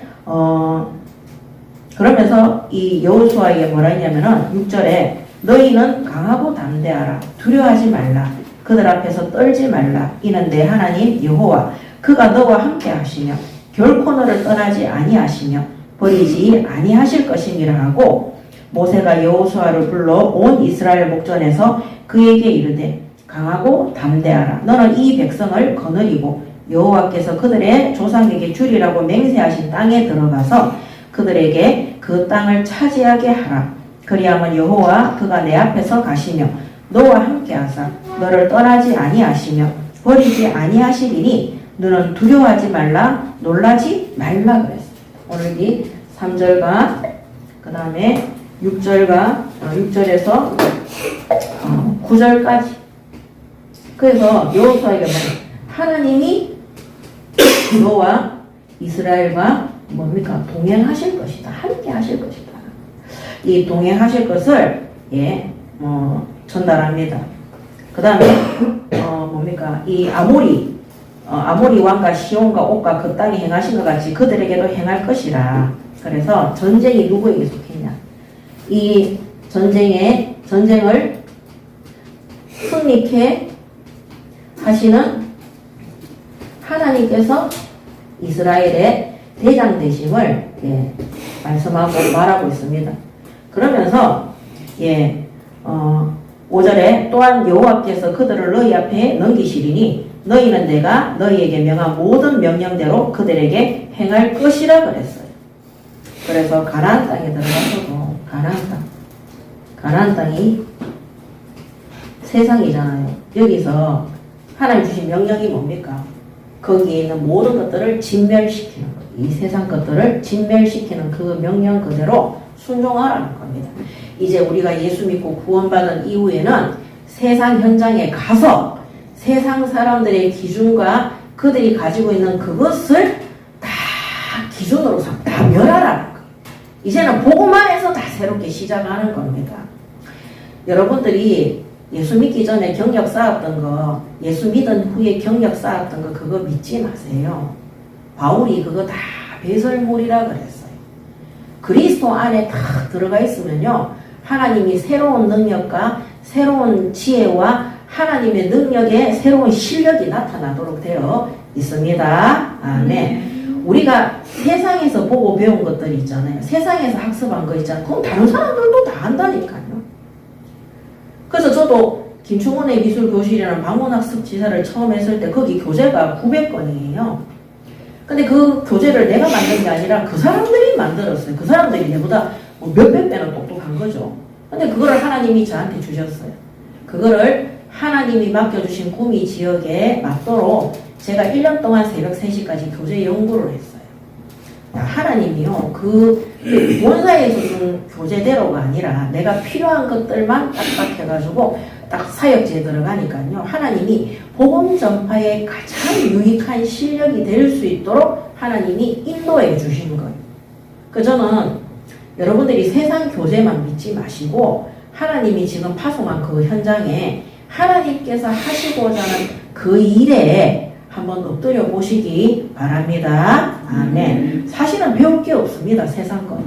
그러면서 이 여호수아에게 뭐라 했냐면은 6절에 너희는 강하고 담대하라. 두려워하지 말라. 그들 앞에서 떨지 말라. 이는 내 하나님 여호와 그가 너와 함께 하시며 결코 너를 떠나지 아니하시며 버리지 아니하실 것임이라 하고 모세가 여호수아를 불러 온 이스라엘 목전에서 그에게 이르되 강하고 담대하라. 너는 이 백성을 거느리고 여호와께서 그들의 조상에게 주리라고 맹세하신 땅에 들어가서 그들에게 그 땅을 차지하게 하라. 그리하면 여호와 그가 내 앞에서 가시며 너와 함께 하사 너를 떠나지 아니하시며 버리지 아니하시리니 너는 두려워하지 말라 놀라지 말라 그랬습니다. 오늘 이 3절과 그 다음에 6절에서 9절까지 그래서 여호수아에게 하나님이 너와 이스라엘과 뭡니까? 동행하실 것이다. 함께 하실 것이다. 이 동행하실 것을 전달합니다. 그 다음에 뭡니까? 이 아모리 왕과 시온과 옥과 그 땅에 행하신 것 같이 그들에게도 행할 것이라. 그래서 전쟁이 누구에게 속했냐? 이 전쟁을 승리케 하시는 하나님께서 이스라엘의 대장 되심을 말씀하고 말하고 있습니다. 그러면서 5절에 또한 여호와께서 그들을 너희 앞에 넘기시리니 너희는 내가 너희에게 명한 모든 명령대로 그들에게 행할 것이라 그랬어요. 그래서 가나안 땅에 들어가서도 가나안 땅이 세상이잖아요. 여기서 하나님 주신 명령이 뭡니까? 거기에 있는 모든 것들을 진멸시키는 것. 이 세상 것들을 진멸시키는 그 명령 그대로 순종하라는 겁니다. 이제 우리가 예수 믿고 구원받은 이후에는 세상 현장에 가서 세상 사람들의 기준과 그들이 가지고 있는 그것을 다 기준으로 삼, 다 멸하라는 거예요. 이제는 복음만 해서 다 새롭게 시작하는 겁니다. 여러분들이 예수 믿기 전에 경력 쌓았던 거, 예수 믿은 후에 경력 쌓았던 거 그거 믿지 마세요. 바울이 그거 다 배설물이라 그랬어요. 그리스도 안에 딱 들어가 있으면요, 하나님이 새로운 능력과 새로운 지혜와 하나님의 능력에 새로운 실력이 나타나도록 되어 있습니다. 아멘. 우리가 세상에서 보고 배운 것들이 있잖아요. 세상에서 학습한 거 있잖아요. 그럼 다른 사람들도 다 한다니까요. 그래서 저도 김충원의 미술교실이라는 방문학습지사를 처음 했을 때 거기 교재가 900건이에요. 근데 그 교재를 내가 만든 게 아니라 그 사람들이 만들었어요. 그 사람들이 내보다 몇백 배는 똑똑한 거죠. 근데 그거를 하나님이 저한테 주셨어요. 그거를 하나님이 맡겨주신 구미 지역에 맞도록 제가 1년 동안 새벽 3시까지 교재 연구를 했어요. 하나님이요, 그 본사에서 준 교재대로가 아니라 내가 필요한 것들만 딱딱 해가지고 딱 사역지에 들어가니까요, 하나님이 복음 전파에 가장 유익한 실력이 될 수 있도록 하나님이 인도해 주신 거예요. 그 저는 여러분들이 세상 교재만 믿지 마시고 하나님이 지금 파송한 그 현장에 하나님께서 하시고자 하는 그 일에 한번 엎드려 보시기 바랍니다. 아멘. 사실은 배울 게 없습니다. 세상 건.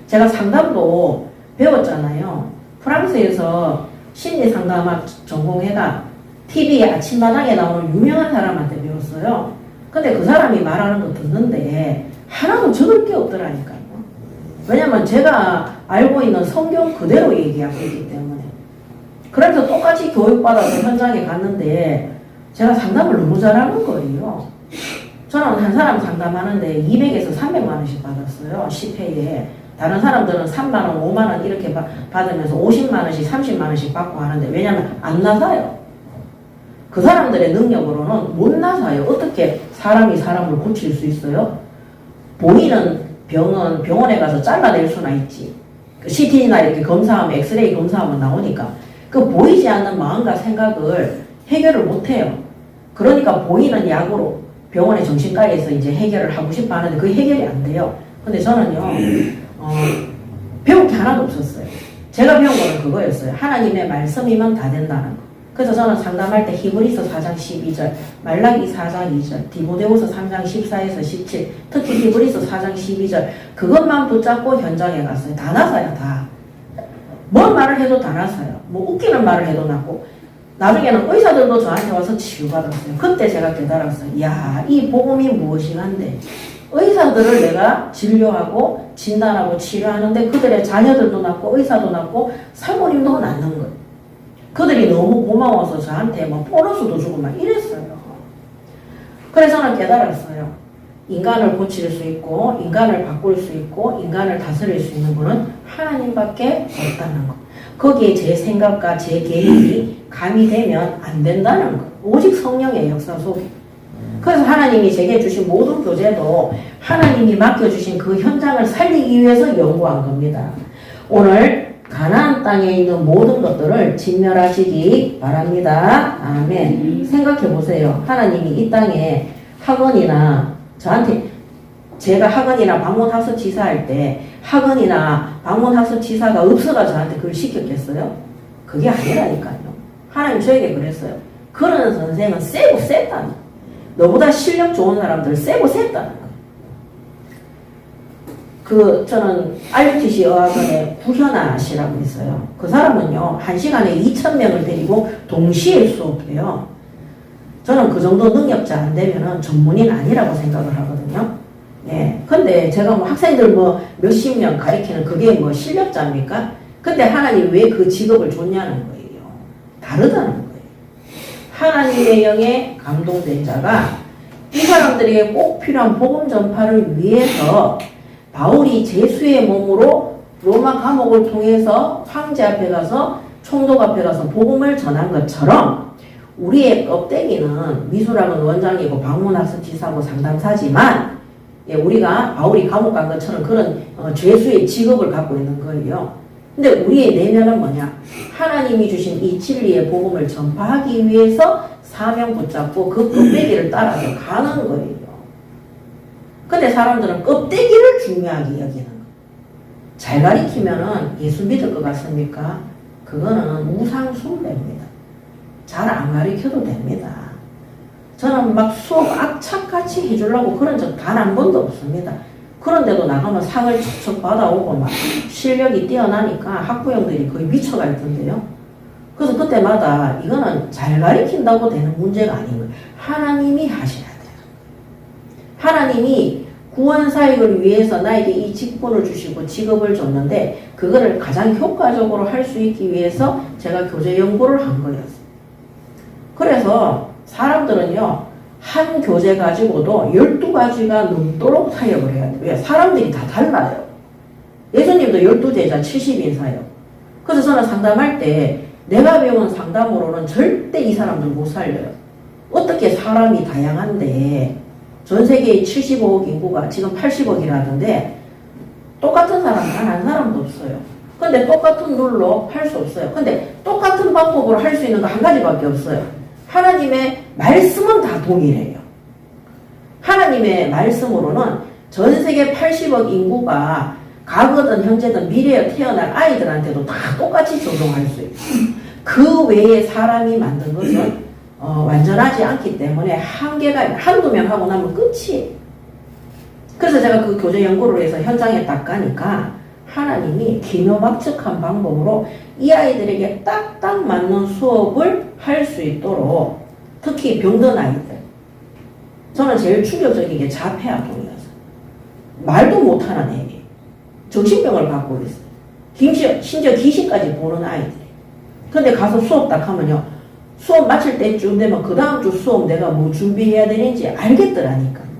제가 상담도 배웠잖아요. 프랑스에서 심리 상담학 전공회가 TV 아침마당에 나오는 유명한 사람한테 배웠어요. 근데 그 사람이 말하는 거 듣는데 하나도 적을 게 없더라니까요. 왜냐면 제가 알고 있는 성경 그대로 얘기하고 있기 때문에. 그래서 똑같이 교육받아서 현장에 갔는데 제가 상담을 너무 잘하는 거예요. 저는 한 사람 상담하는데 200에서 300만 원씩 받았어요. 10회에. 다른 사람들은 3만 원, 5만 원 이렇게 받으면서 50만 원씩, 30만 원씩 받고 하는데, 왜냐면 안 나사요. 그 사람들의 능력으로는 못 나사요. 어떻게 사람이 사람을 고칠 수 있어요? 보이는 병은 병원에 가서 잘라낼 수나 있지. 그 CT나 이렇게 검사하면, 엑스레이 검사하면 나오니까 그 보이지 않는 마음과 생각을 해결을 못 해요. 그러니까 보이는 약으로 병원의 정신과에서 이제 해결을 하고 싶어 하는데 그 해결이 안 돼요. 근데 저는요, 배울 게 하나도 없었어요. 제가 배운 거는 그거였어요. 하나님의 말씀이면 다 된다는 거. 그래서 저는 상담할 때 히브리서 4장 12절, 말라기 4장 2절, 디모데후서 3장 14에서 17, 특히 히브리서 4장 12절, 그것만 붙잡고 현장에 갔어요. 다 나서요, 다. 뭔 말을 해도 다 나서요. 뭐 웃기는 말을 해도 났고, 나중에는 의사들도 저한테 와서 치유받았어요. 그때 제가 깨달았어요. 이야, 이 복음이 무엇이간데 의사들을 내가 진료하고 진단하고 치료하는데 그들의 자녀들도 낫고 의사도 낫고 사모님도 낫는 거예요. 그들이 너무 고마워서 저한테 뭐 보너스도 주고 막 이랬어요. 그래서 저는 깨달았어요. 인간을 고칠 수 있고 인간을 바꿀 수 있고 인간을 다스릴 수 있는 분은 하나님밖에 없다는 거. 거기에 제 생각과 제 계획이 가미되면 안 된다는 거. 오직 성령의 역사 속에. 그래서 하나님이 제게 주신 모든 교재도 하나님이 맡겨주신 그 현장을 살리기 위해서 연구한 겁니다. 오늘 가나안 땅에 있는 모든 것들을 진멸하시기 바랍니다. 아멘. 생각해 보세요. 하나님이 이 땅에 학원이나 저한테 제가 학원이나 방문학습 지사할 때 학원이나 방문학습 지사가 없어가 저한테 그걸 시켰겠어요? 그게 아니라니까요. 하나님 저에게 그랬어요. 그러는 선생은 세고 셌다는 거예요. 너보다 실력 좋은 사람들 세고 셌다는 거예요. 저는 RUTC 어학원에 구현아 씨라고 있어요. 그 사람은요, 1시간에 2,000명을 데리고 동시에 수업해요. 저는 그 정도 능력자 안 되면은 전문인 아니라고 생각을 하거든요. 예. 근데 제가 뭐 학생들 뭐 몇십 명 가르치는 그게 뭐 실력자입니까? 근데 하나님 왜 그 직업을 줬냐는 거예요. 다르다는 거예요. 하나님의 영에 감동된 자가 이 사람들에게 꼭 필요한 복음 전파를 위해서 바울이 제수의 몸으로 로마 감옥을 통해서 황제 앞에 가서 총독 앞에 가서 복음을 전한 것처럼 우리의 껍데기는 미술학원 원장이고 방문학습 지사고 상담사지만 우리가 바울이 감옥 간 것처럼 그런 죄수의 직업을 갖고 있는 거예요. 근데 우리의 내면은 뭐냐? 하나님이 주신 이 진리의 복음을 전파하기 위해서 사명 붙잡고 그 껍데기를 따라서 가는 거예요. 근데 사람들은 껍데기를 중요하게 여기는 거예요. 잘 가리키면은 예수 믿을 것 같습니까? 그거는 우상 숭배입니다. 잘 안 가리켜도 됩니다. 저는 막 수업 악착같이 해주려고 그런 적 단 한 번도 없습니다. 그런데도 나가면 상을 척척 받아오고 막 실력이 뛰어나니까 학부형들이 거의 미쳐갈 텐데요. 그래서 그때마다 이거는 잘 가리킨다고 되는 문제가 아닌 거예요. 하나님이 하셔야 돼요. 하나님이 구원 사역을 위해서 나에게 이 직분을 주시고 직업을 줬는데 그거를 가장 효과적으로 할 수 있기 위해서 제가 교제 연구를 한 거였어요. 그래서 사람들은요, 한 교재 가지고도 12가지가 넘도록 사역을 해야 돼요. 왜? 사람들이 다 달라요. 예수님도 12제자 70인사요. 그래서 저는 상담할 때 내가 배운 상담으로는 절대 이 사람들 못 살려요. 어떻게 사람이 다양한데 전 세계의 75억 인구가 지금 80억이라던데 똑같은 사람 단 한 사람도 없어요. 근데 똑같은 룰로 할 수 없어요. 근데 똑같은 방법으로 할 수 있는 거 한 가지밖에 없어요. 하나님의 말씀은 다 동일해요. 하나님의 말씀으로는 전 세계 80억 인구가 과거든 현재든 미래에 태어날 아이들한테도 다 똑같이 적용할 수 있어요. 그 외에 사람이 만든 것은 완전하지 않기 때문에 한계가 한두 명 하고 나면 끝이에요. 그래서 제가 그 교재 연구를 해서 현장에 딱 가니까 하나님이 기묘막측한 방법으로 이 아이들에게 딱딱 맞는 수업을 할 수 있도록, 특히 병든 아이들, 저는 제일 충격적인 게 자폐아동이었어요. 말도 못하는 애예요. 정신병을 갖고 있어요. 심지어 귀신까지 보는 아이들. 근데 가서 수업 딱 하면요, 수업 마칠 때쯤 되면 그 다음 주 수업 내가 뭐 준비해야 되는지 알겠더라니까요.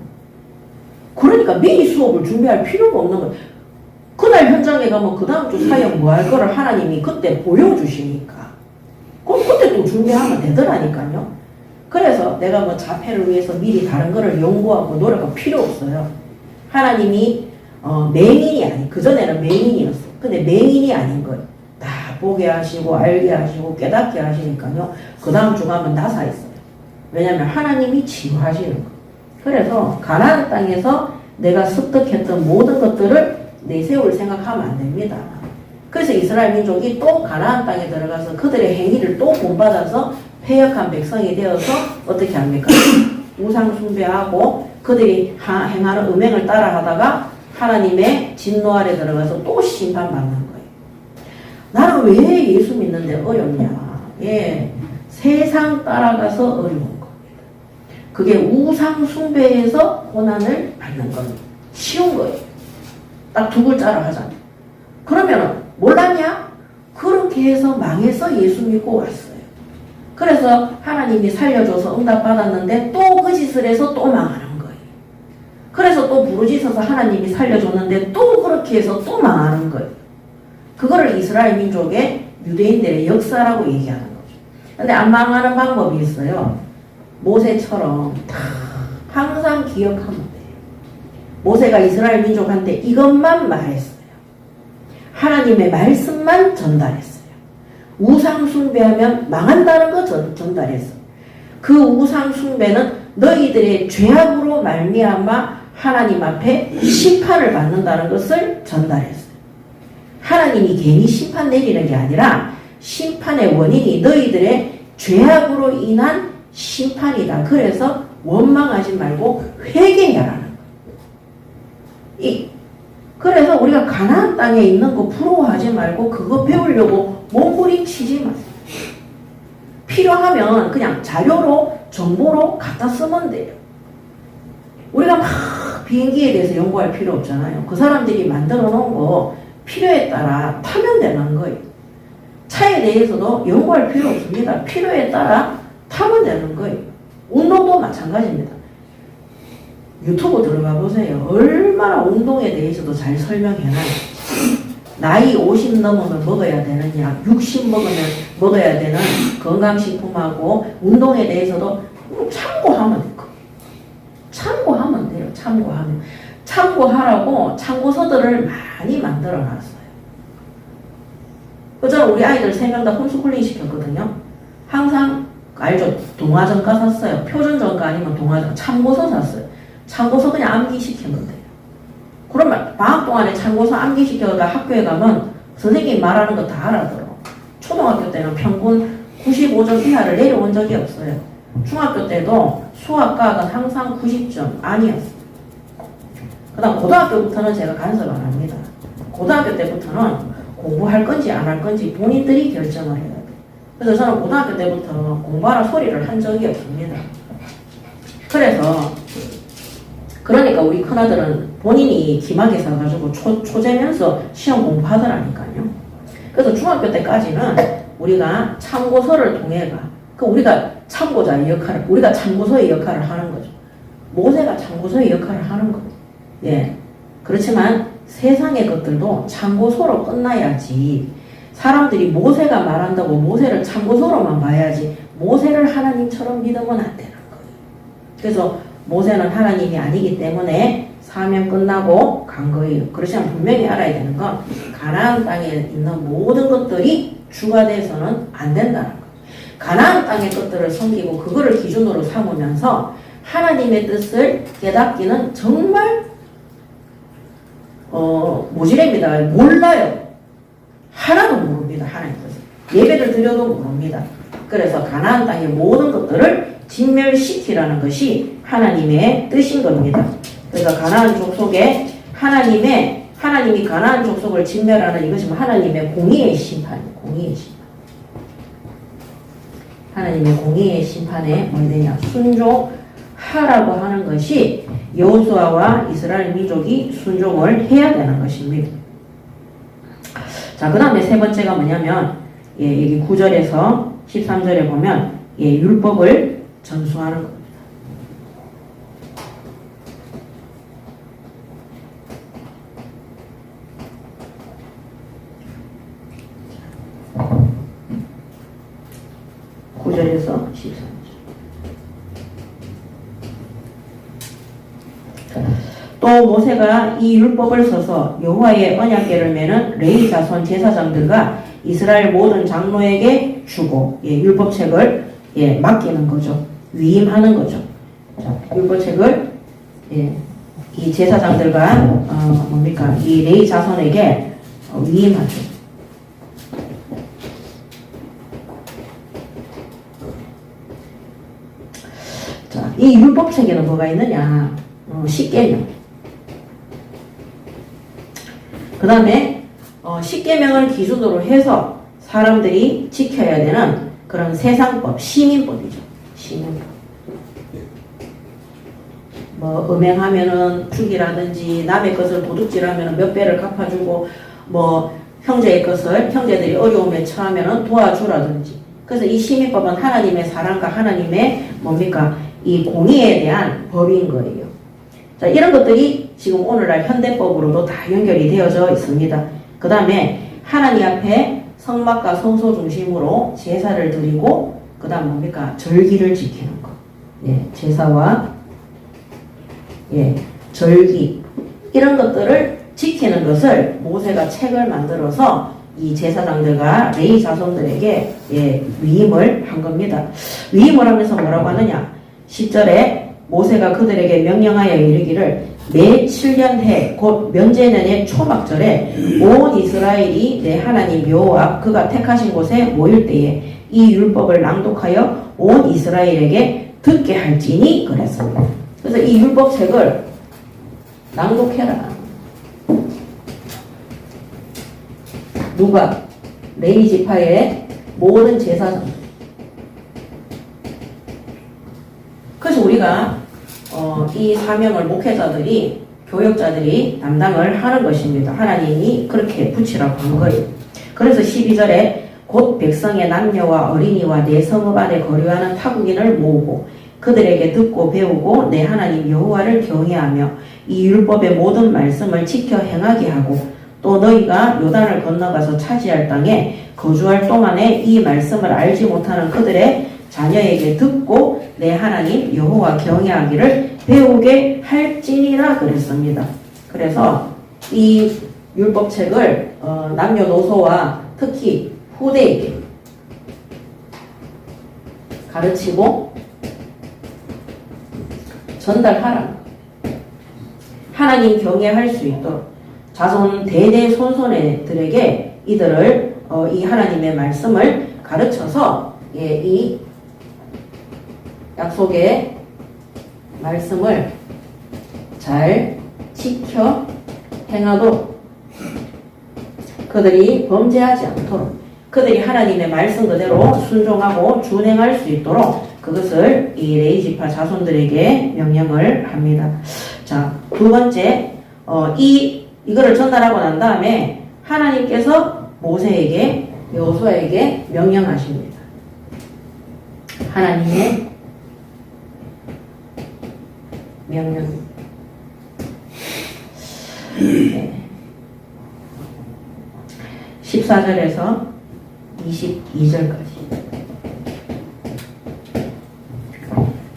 그러니까 미리 수업을 준비할 필요가 없는 거예요. 그날 현장에 가면 그 다음 주 사역 뭐 할 거를 하나님이 그때 보여주시니까 그럼 그때 또 준비하면 되더라니까요. 그래서 내가 뭐 자폐를 위해서 미리 다른 거를 연구하고 노력할 필요 없어요. 하나님이 맹인이 아니, 그전에는 맹인이었어요. 근데 맹인이 아닌 거예요. 다 보게 하시고 알게 하시고 깨닫게 하시니까요. 그 다음 주 가면 다 사 있어요. 왜냐하면 하나님이 치유하시는 거예요. 그래서 가나안 땅에서 내가 습득했던 모든 것들을 내세울 생각하면 안 됩니다. 그래서 이스라엘 민족이 또 가나안 땅에 들어가서 그들의 행위를 또 본받아서 패역한 백성이 되어서 어떻게 합니까? 우상 숭배하고 그들이 행하는 음행을 따라하다가 하나님의 진노 아래 들어가서 또 심판받는 거예요. 나는 왜 예수 믿는데 어렵냐? 예, 세상 따라가서 어려운 겁니다. 그게 우상 숭배에서 고난을 받는 겁니다. 쉬운 거예요. 딱 두 글자로 하잖아요. 그러면 몰랐냐? 그렇게 해서 망해서 예수 믿고 왔어요. 그래서 하나님이 살려줘서 응답받았는데 또 그 짓을 해서 또 망하는 거예요. 그래서 또 부르짖어서 하나님이 살려줬는데 또 그렇게 해서 또 망하는 거예요. 그거를 이스라엘 민족의 유대인들의 역사라고 얘기하는 거죠. 근데 안 망하는 방법이 있어요. 모세처럼 항상 기억하면 돼요. 모세가 이스라엘 민족한테 이것만 말했어요. 하나님의 말씀만 전달했어요. 우상 숭배하면 망한다는 거 전달했어요. 그 우상 숭배는 너희들의 죄악으로 말미암아 하나님 앞에 심판을 받는다는 것을 전달했어요. 하나님이 괜히 심판 내리는 게 아니라 심판의 원인이 너희들의 죄악으로 인한 심판이다. 그래서 원망하지 말고 회개하라는 거예요. 그래서 우리가 가나안 땅에 있는 거 부러워하지 말고 그거 배우려고 몸부림치지 마세요. 필요하면 그냥 자료로 정보로 갖다 쓰면 돼요. 우리가 막 비행기에 대해서 연구할 필요 없잖아요. 그 사람들이 만들어 놓은 거 필요에 따라 타면 되는 거예요. 차에 대해서도 연구할 필요 없습니다. 필요에 따라 타면 되는 거예요. 운동도 마찬가지입니다. 유튜브 들어가 보세요. 얼마나 운동에 대해서도 잘 설명해놔요. 나이 50 넘으면 먹어야 되는 약, 60 먹으면 먹어야 되는 건강식품하고 운동에 대해서도 참고하면 돼요. 참고하면 돼요. 참고하면. 참고하라고 참고서들을 많이 만들어 놨어요. 저는 우리 아이들 3명 다 홈스쿨링 시켰거든요. 항상 알죠? 동화전가 샀어요. 표준전가 아니면 동화전, 참고서 샀어요. 참고서 그냥 암기시킨 건데요. 그러면 방학 동안에 참고서 암기시켜가 학교에 가면 선생님이 말하는 거 다 알아들어. 초등학교 때는 평균 95점 이하를 내려온 적이 없어요. 중학교 때도 수학과학은 항상 90점 아니었어요. 그 다음 고등학교부터는 제가 간섭 안 합니다. 고등학교 때부터는 공부할 건지 안 할 건지 본인들이 결정을 해야 돼요. 그래서 저는 고등학교 때부터 공부하라 소리를 한 적이 없습니다. 그러니까 우리 큰아들은 본인이 기막에 사가지고 초재면서 시험 공부하더라니까요. 그래서 중학교 때까지는 우리가 참고서를 통해가, 우리가 참고자의 역할을, 우리가 참고서의 역할을 하는 거죠. 모세가 참고서의 역할을 하는 거예요. 예. 그렇지만 세상의 것들도 참고서로 끝나야지. 사람들이 모세가 말한다고 모세를 참고서로만 봐야지 모세를 하나님처럼 믿으면 안 되는 거예요. 그래서 모세는 하나님이 아니기 때문에 사명 끝나고 간 거예요. 그렇지만 분명히 알아야 되는 건 가나안 땅에 있는 모든 것들이 주가 돼서는 안 된다는 거예요. 가나안 땅의 것들을 섬기고 그거를 기준으로 삼으면서 하나님의 뜻을 깨닫기는 정말 모질입니다. 몰라요. 하나도 모릅니다. 하나님 뜻을. 예배를 드려도 모릅니다. 그래서 가나안 땅의 모든 것들을 진멸시키라는 것이 하나님의 뜻인 겁니다. 그래서 가나안 족속에 하나님이 가나안 족속을 진멸하는 이것이 하나님의 공의의 심판이에요. 공의의 심판. 하나님의 공의의 심판에 뭐냐 순종하라고 하는 것이 여호수아와 이스라엘 민족이 순종을 해야 되는 것입니다. 자, 그 다음에 세 번째가 뭐냐면 여기 9절에서 13절에 보면 율법을 전수하는 겁니다. 에서 13절. 또 모세가 이 율법을 써서 여호와의 언약궤를 매는 레위 자손 제사장들과 이스라엘 모든 장로에게 주고 율법책을 맡기는 거죠. 위임하는 거죠. 자, 율법책을 이 제사장들과 이 레위 자손에게 위임하죠. 자, 이 율법책에는 뭐가 있느냐? 십계명. 그 다음에 십계명을 기준으로 해서 사람들이 지켜야 되는 그런 세상법, 시민법이죠. 시민법. 뭐 음행하면은 죽이라든지 남의 것을 도둑질하면은 몇 배를 갚아주고 뭐 형제들이 어려움에 처하면은 도와주라든지. 그래서 이 시민법은 하나님의 사랑과 하나님의 이 공의에 대한 법인 거예요. 자, 이런 것들이 지금 오늘날 현대법으로도 다 연결이 되어져 있습니다. 그 다음에 하나님 앞에 성막과 성소 중심으로 제사를 드리고 그 다음 절기를 지키는 것. 제사와 절기 이런 것들을 지키는 것을 모세가 책을 만들어서 이 제사장들과 레위 자손들에게 위임을 한 겁니다. 위임을 하면서 뭐라고 하느냐? 10절에 모세가 그들에게 명령하여 이르기를 매 7년 해 곧 면제년의 초막절에 온 이스라엘이 내 하나님 여호와 앞 그가 택하신 곳에 모일 때에 이 율법을 낭독하여 온 이스라엘에게 듣게 할지니 그랬습니다. 그래서 이 율법책을 낭독해라. 누가? 레위 지파의 모든 제사장. 그래서 우리가 이 사명을 목회자들이 교역자들이 담당을 하는 것입니다. 하나님이 그렇게 붙이라고 한 거예요. 그래서 12절에 곧 백성의 남녀와 어린이와 내 성읍 안에 거류하는 타국인을 모으고 그들에게 듣고 배우고 내 하나님 여호와를 경외하며 이 율법의 모든 말씀을 지켜 행하게 하고 또 너희가 요단을 건너가서 차지할 땅에 거주할 동안에 이 말씀을 알지 못하는 그들의 자녀에게 듣고 내 하나님 여호와 경외하기를 배우게 할지니라 그랬습니다. 그래서 이 율법책을 남녀노소와 특히 후대에게 가르치고 전달하라. 하나님 경외할 수 있도록 자손 대대손손들에게 이들을 이 하나님의 말씀을 가르쳐서 이 약속의 말씀을 잘 지켜 행하도록 그들이 범죄하지 않도록 그들이 하나님의 말씀 그대로 순종하고 준행할 수 있도록 그것을 이 레위지파 자손들에게 명령을 합니다. 자, 두 번째, 이거를 전달하고 난 다음에 하나님께서 모세에게 여호수아에게 명령하십니다. 하나님의 명령. 네. 14절에서 22절까지.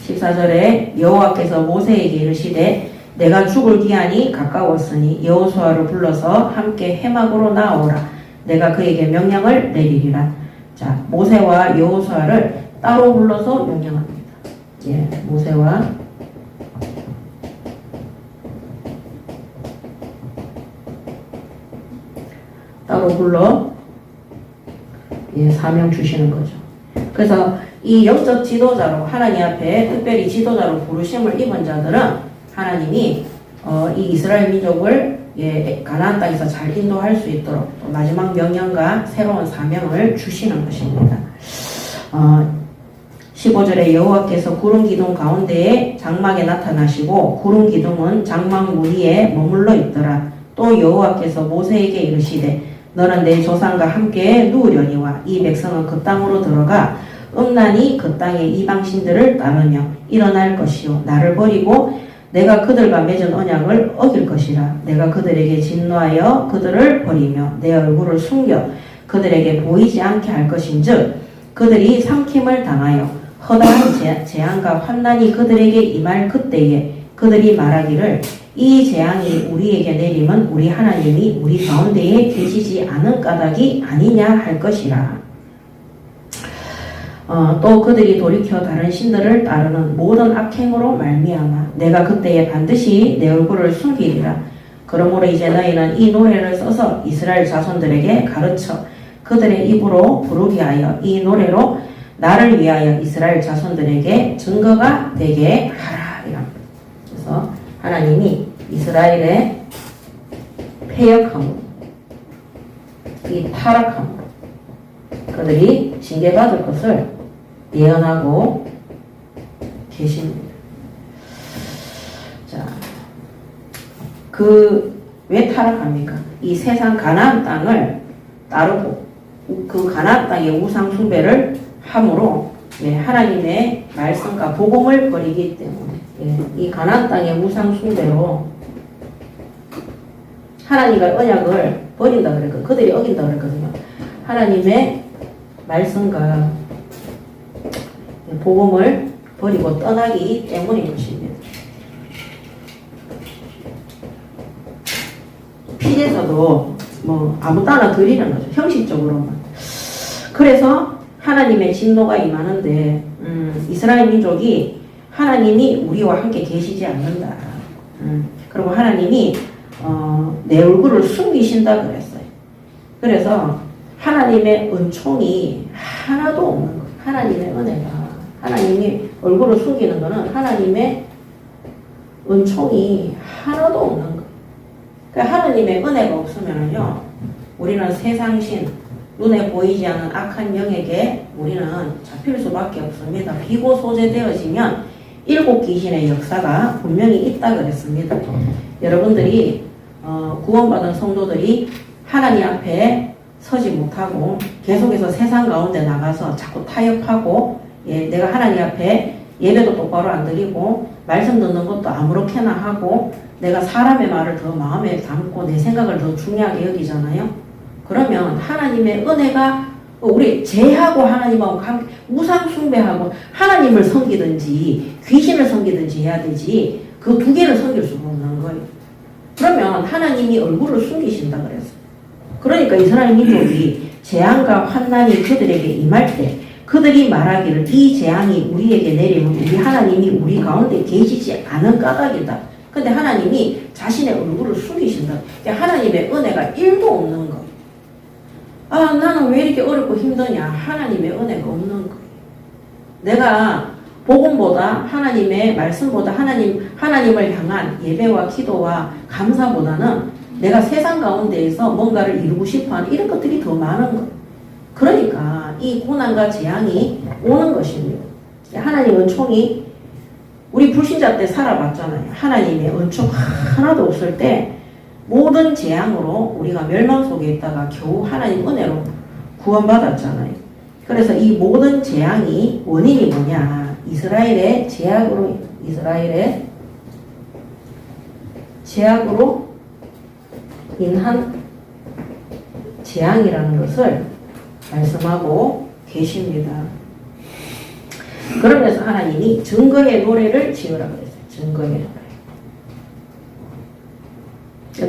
14절에 여호와께서 모세에게 이르시되 내가 죽을 기한이 가까웠으니 여호수아를 불러서 함께 회막으로 나아오라. 내가 그에게 명령을 내리리라. 자, 모세와 여호수아를 따로 불러서 명령합니다. 예, 모세와 따로 불러 사명 주시는 거죠. 그래서 이 영적 지도자로 하나님 앞에 특별히 지도자로 부르심을 입은 자들은 하나님이 이 이스라엘 민족을 가나안 땅에서 잘 인도할 수 있도록 또 마지막 명령과 새로운 사명을 주시는 것입니다. 15절에 여호와께서 구름 기둥 가운데에 장막에 나타나시고 구름 기둥은 장막 무리에 머물러 있더라. 또 여호와께서 모세에게 이르시되 너는 내 조상과 함께 누우려니와 이 백성은 그 땅으로 들어가 음란히 그 땅의 이방신들을 따르며 일어날 것이요 나를 버리고 내가 그들과 맺은 언약을 어길 것이라. 내가 그들에게 진노하여 그들을 버리며 내 얼굴을 숨겨 그들에게 보이지 않게 할 것인즉 그들이 삼킴을 당하여 허다한 재앙과 환난이 그들에게 임할 그때에 그들이 말하기를 이 재앙이 우리에게 내림은 우리 하나님이 우리 가운데에 계시지 않은 까닭이 아니냐 할 것이라. 또 그들이 돌이켜 다른 신들을 따르는 모든 악행으로 말미암아 내가 그때에 반드시 내 얼굴을 숨기리라. 그러므로 이제 너희는 이 노래를 써서 이스라엘 자손들에게 가르쳐 그들의 입으로 부르게 하여 이 노래로 나를 위하여 이스라엘 자손들에게 증거가 되게 하라. 그래서 하나님이 이스라엘의 패역함으로 이 타락함으로 그들이 징계받을 것을 예언하고 계십니다. 자, 왜 타락합니까? 이 세상 가나안 땅을 따르고 그 가나안 땅의 우상 숭배를 함으로 하나님의 말씀과 복음을 버리기 때문에 이 가나안 땅의 우상 숭배로 하나님과 언약을 버린다 그랬거든요. 그들이 어긴다 그랬거든요. 하나님의 말씀과 복음을 버리고 떠나기 때문인 것입니다. 필에서도 아무 따나 드리는 거죠. 형식적으로만. 그래서 하나님의 진노가 임하는데 이스라엘 민족이 하나님이 우리와 함께 계시지 않는다. 그리고 하나님이 내 얼굴을 숨기신다 그랬어요. 그래서 하나님의 은총이 하나도 없는 거예요. 하나님의 은혜가. 하나님이 얼굴을 숨기는 거는 하나님의 은총이 하나도 없는 거예요. 그러니까 하나님의 은혜가 없으면요, 우리는 세상신, 눈에 보이지 않는 악한 영에게 우리는 잡힐 수밖에 없습니다. 비고 소재되어지면 7 귀신의 역사가 분명히 있다 그랬습니다. 여러분들이 구원받은 성도들이 하나님 앞에 서지 못하고 계속해서 세상 가운데 나가서 자꾸 타협하고 내가 하나님 앞에 예배도 똑바로 안 드리고 말씀 듣는 것도 아무렇게나 하고 내가 사람의 말을 더 마음에 담고 내 생각을 더 중요하게 여기잖아요. 그러면 하나님의 은혜가 우리 죄하고 하나님하고 함께 우상 숭배하고 하나님을 섬기든지 귀신을 섬기든지 해야 되지 그 두 개를 섬길 수가 없는 거예요. 그러면 하나님이 얼굴을 숨기신다 그랬어요. 그러니까 이스라엘 민족이 재앙과 환난이 그들에게 임할 때 그들이 말하기를 이 재앙이 우리에게 내리면 우리 하나님이 우리 가운데 계시지 않은 까닭이다. 근데 하나님이 자신의 얼굴을 숙이신다. 그러니까 하나님의 은혜가 1도 없는 거예요. 아, 나는 왜 이렇게 어렵고 힘드냐? 하나님의 은혜가 없는 거예요. 내가 복음보다 하나님의 말씀보다 하나님을 향한 예배와 기도와 감사보다는 내가 세상 가운데에서 뭔가를 이루고 싶어하는 이런 것들이 더 많은 거예요. 그러니까 이 고난과 재앙이 오는 것입니다. 하나님 은총이 우리 불신자 때 살아봤잖아요. 하나님의 은총 하나도 없을 때 모든 재앙으로 우리가 멸망 속에 있다가 겨우 하나님 은혜로 구원받았잖아요. 그래서 이 모든 재앙이 원인이 뭐냐? 이스라엘의 제약으로 인한 재앙이라는 것을 말씀하고 계십니다. 그러면서 하나님이 증거의 노래를 지으라 그랬어요. 증거의 노래.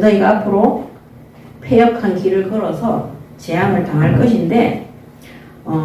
너희가 앞으로 패역한 길을 걸어서 재앙을 당할 것인데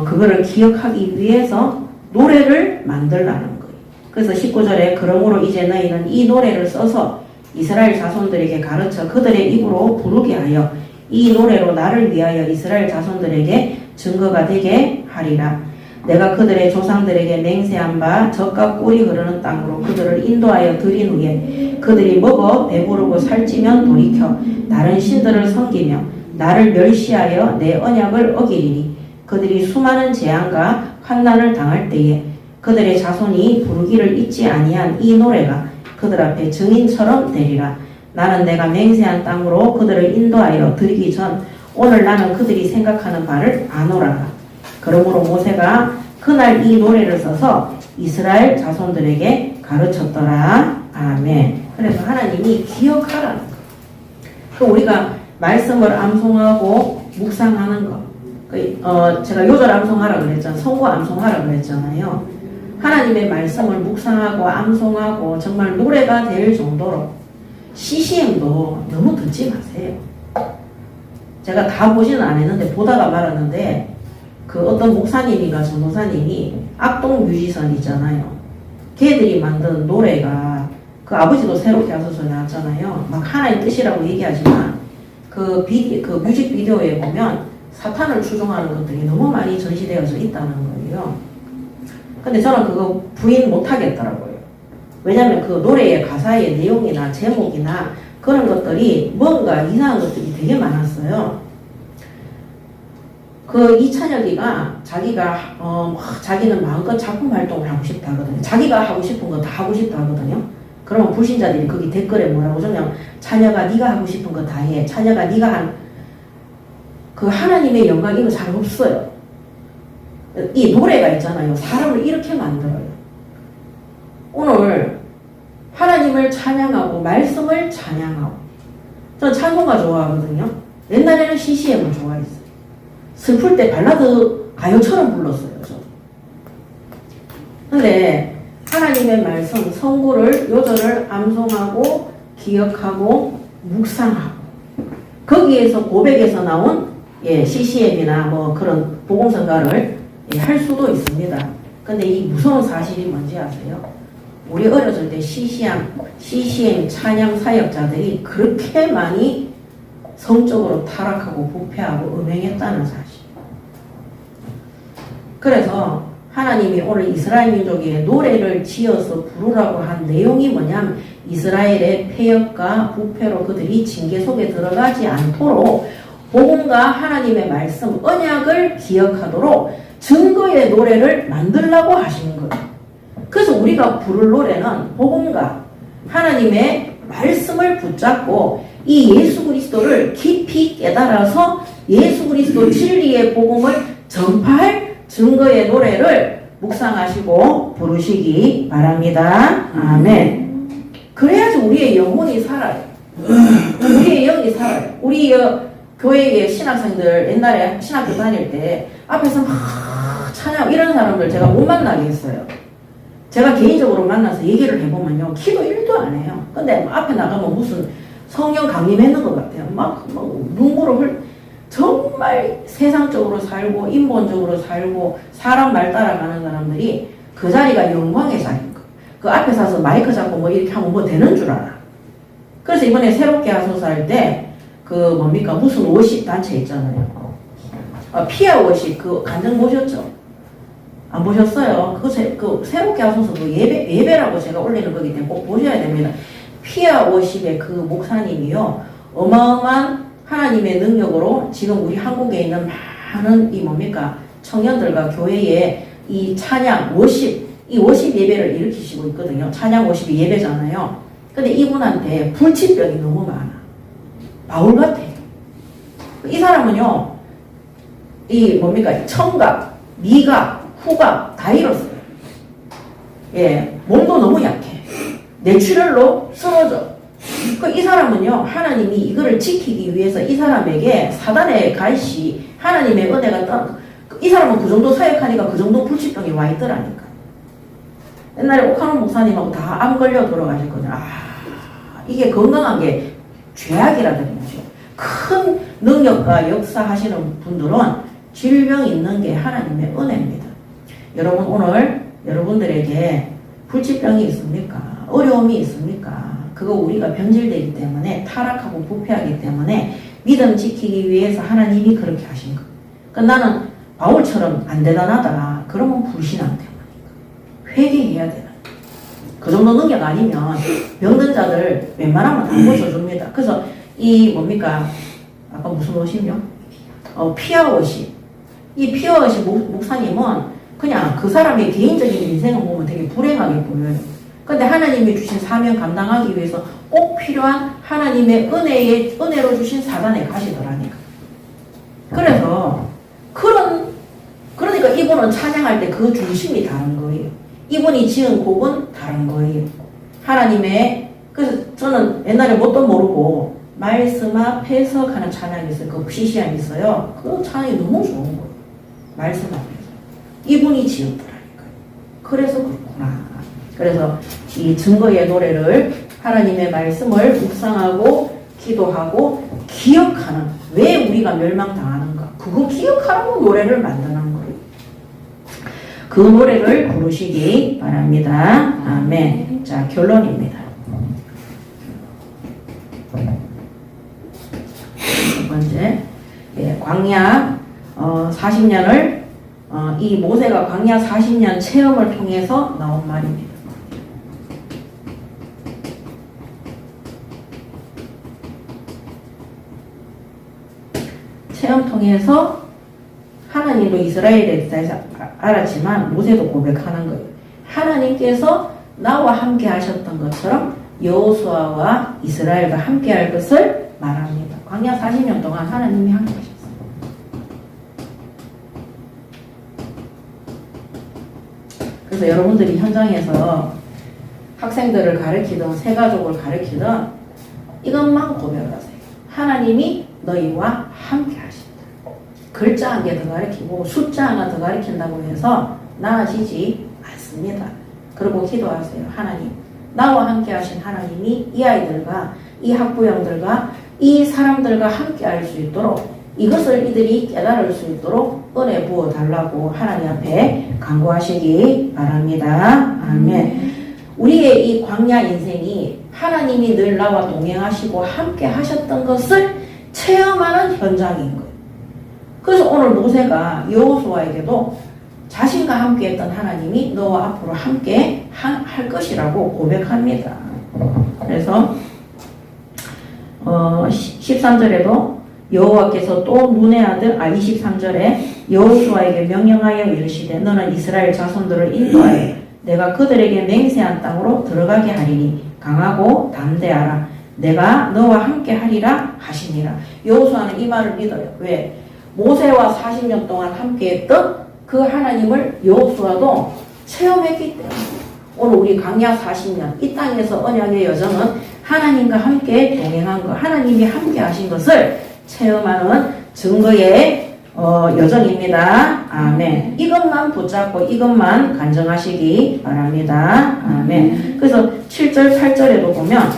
그거를 기억하기 위해서 노래를 만들라는 거예요. 그래서 19절에 그러므로 이제 너희는 이 노래를 써서 이스라엘 자손들에게 가르쳐 그들의 입으로 부르게 하여 이 노래로 나를 위하여 이스라엘 자손들에게 증거가 되게 하리라. 내가 그들의 조상들에게 맹세한 바 젖과 꿀이 흐르는 땅으로 그들을 인도하여 들인 후에 그들이 먹어 배부르고 살찌면 돌이켜 다른 신들을 섬기며 나를 멸시하여 내 언약을 어기리니 그들이 수많은 재앙과 환난을 당할 때에 그들의 자손이 부르기를 잊지 아니한 이 노래가 그들 앞에 증인처럼 되리라. 나는 내가 맹세한 땅으로 그들을 인도하여 들이기 전 오늘 나는 그들이 생각하는 바를 아노라. 그러므로 모세가 그날 이 노래를 써서 이스라엘 자손들에게 가르쳤더라. 아멘. 그래서 하나님이 기억하라는 거. 그 우리가 말씀을 암송하고 묵상하는 거. 제가 요절 암송하라 그랬잖아요. 성구 암송하라 그랬잖아요. 하나님의 말씀을 묵상하고 암송하고 정말 노래가 될 정도로 CCM도 너무 듣지 마세요. 제가 다 보지는 않았는데 보다가 말았는데 그 어떤 목사님인가 전도사님이 악동 뮤지션 있잖아요. 걔들이 만든 노래가 그 아버지도 새롭게 하소서 나왔잖아요. 막 하나의 뜻이라고 얘기하지만 그 뮤직비디오에 보면 사탄을 추종하는 것들이 너무 많이 전시되어져 있다는 거예요. 근데 저는 그거 부인 못 하겠더라고요. 왜냐면 그 노래의 가사의 내용이나 제목이나 그런 것들이 뭔가 이상한 것들이 되게 많았어요. 그 이찬혁이가 자기는 마음껏 작품 활동을 하고 싶다 하거든요. 자기가 하고 싶은 거 다 하고 싶다 하거든요. 그러면 불신자들이 거기 댓글에 뭐라고 적냐면 찬혁아 네가 하고 싶은 거 다 해. 찬혁아 네가 한 그 하나님의 영광 이거 잘 없어요. 이 노래가 있잖아요. 사람을 이렇게 만들어요. 오늘 하나님을 찬양하고 말씀을 찬양하고 전 찬송가 좋아하거든요. 옛날에는 CCM을 좋아했어요. 슬플 때 발라드 가요처럼 불렀어요. 저도. 근데 하나님의 말씀 성구를 요절을 암송하고 기억하고 묵상하고 거기에서 고백에서 나온 CCM이나 뭐 그런 복음성가를 할 수도 있습니다. 근데 이 무서운 사실이 뭔지 아세요? 우리 어렸을 때 CCM 찬양 사역자들이 그렇게 많이 성적으로 타락하고 부패하고 음행했다는 사실. 그래서 하나님이 오늘 이스라엘 민족에 노래를 지어서 부르라고 한 내용이 뭐냐면 이스라엘의 폐역과 부패로 그들이 징계 속에 들어가지 않도록 복음과 하나님의 말씀, 언약을 기억하도록 증거의 노래를 만들라고 하시는 거예요. 그래서 우리가 부를 노래는 복음과 하나님의 말씀을 붙잡고 이 예수 그리스도를 깊이 깨달아서 예수 그리스도 진리의 복음을 전파할 증거의 노래를 묵상하시고 부르시기 바랍니다. 아멘. 그래야지 우리의 영혼이 살아요. 우리의 영이 살아요. 우리 교회의 신학생들 옛날에 신학교 다닐 때 앞에서 막 찬양 이런 사람들 제가 못 만나게 했어요. 제가 개인적으로 만나서 얘기를 해보면요. 기도 1도 안 해요. 근데 앞에 나가면 무슨 성령 강림했는 것 같아요. 막 눈물을 정말 세상적으로 살고 인본적으로 살고 사람 말 따라가는 사람들이 그 자리가 영광의 자리인 거. 그 앞에 서서 마이크 잡고 뭐 이렇게 하면 뭐 되는 줄 알아. 그래서 이번에 새롭게 하소서 할 때 그 뭡니까 무슨 워십 단체 있잖아요. 피아 워십 그 간증 보셨죠? 안 보셨어요? 그 새롭게 하소서 그 예배라고 제가 올리는 거기 때문에 꼭 보셔야 됩니다. 피아 워십의 그 목사님이요 어마어마한 하나님의 능력으로 지금 우리 한국에 있는 많은 이 뭡니까 청년들과 교회에 이 찬양 워십 이 워십 예배를 일으키시고 있거든요. 찬양 워십이 예배잖아요. 근데 이분한테 불치병이 너무 많아. 바울 같아요. 이 사람은요, 이 뭡니까, 청각, 미각, 후각 다 잃었어요. 예, 몸도 너무 약해. 뇌출혈로 쓰러져. 이 사람은요, 하나님이 이거를 지키기 위해서 이 사람에게 사단의 갈시, 하나님의 은혜가 이 사람은 그 정도 사역하니까 그 정도 불치병이 와 있더라니까. 옛날에 옥하는 목사님하고 다 암 걸려 돌아가셨거든요. 이게 건강한 게 죄악이라더니 큰 능력과 역사하시는 분들은 질병 있는 게 하나님의 은혜입니다. 여러분 오늘 여러분들에게 불치병이 있습니까? 어려움이 있습니까? 그거 우리가 변질되기 때문에 타락하고 부패하기 때문에 믿음 지키기 위해서 하나님이 그렇게 하신 거. 그러니까 나는 바울처럼 안 대단하다. 그러면 불신앙 때문이니까. 회개해야 되는 거예요. 그 정도 능력 아니면 병든 자들 웬만하면 안 고쳐줍니다. 그래서 이 뭡니까? 아까 무슨 옷이요? 피아 옷이. 이 피아 옷이 목사님은 그냥 그 사람의 개인적인 인생을 보면 되게 불행하게 보여요. 근데 하나님이 주신 사명 감당하기 위해서 꼭 필요한 하나님의 은혜로 주신 사단에 가시더라니까. 그래서 그러니까 이분은 찬양할 때 그 중심이 다른 거예요. 이분이 지은 곡은 다른 거예요. 하나님의 그래서 저는 옛날에 뭣도 모르고 말씀 앞에서 가는 찬양이 있어요. 그 시시함이 있어요. 그 찬양이 너무 좋은 거예요. 말씀 앞에서. 이분이 지었더라니까요. 그래서 그렇구나. 그래서 이 증거의 노래를 하나님의 말씀을 묵상하고 기도하고 기억하는 왜 우리가 멸망당하는가 그거 기억하라고 노래를 만드는 거예요. 그 노래를 부르시기 바랍니다. 아멘. 자 결론입니다. 첫 번째 광야 40년을 이 모세가 광야 40년 체험을 통해서 나온 말입니다. 체험 통해서 하나님도 이스라엘에 대해서 알았지만 모세도 고백하는 거예요. 하나님께서 나와 함께 하셨던 것처럼 여호수아와 이스라엘과 함께 할 것을 말합니다. 광야 40년 동안 하나님이 함께 하셨어요. 그래서 여러분들이 현장에서 학생들을 가르치든 새가족을 가르치든 이것만 고백하세요. 하나님이 너희와 함께 하신다. 글자 한 개 더 가르치고 숫자 하나 더 가르친다고 해서 나아지지 않습니다. 그리고 기도하세요. 하나님, 나와 함께 하신 하나님이 이 아이들과 이 학부형들과 이 사람들과 함께 할 수 있도록 이것을 이들이 깨달을 수 있도록 은혜 부어달라고 하나님 앞에 간구하시기 바랍니다. 아멘. 우리의 이 광야 인생이 하나님이 늘 나와 동행하시고 함께 하셨던 것을 체험하는 현장인 거예요. 그래서 오늘 모세가 여호수아에게도 자신과 함께 했던 하나님이 너와 앞으로 함께 할 것이라고 고백합니다. 그래서 13절에도 여호와께서 또 눈의 아들 23절에 여호수아에게 명령하여 이르시되 너는 이스라엘 자손들을 인도하여 내가 그들에게 맹세한 땅으로 들어가게 하리니 강하고 담대하라 내가 너와 함께 하리라 하시니라. 여호수아는 이 말을 믿어요. 왜? 모세와 40년 동안 함께 했던 그 하나님을 여호수아도 체험했기 때문에 오늘 우리 광야 40년 이 땅에서 언약의 여정은 하나님과 함께 동행한 것, 하나님이 함께 하신 것을 체험하는 증거의 여정입니다. 아멘. 이것만 붙잡고 이것만 간증하시기 바랍니다. 아멘. 그래서 7절, 8절에도 보면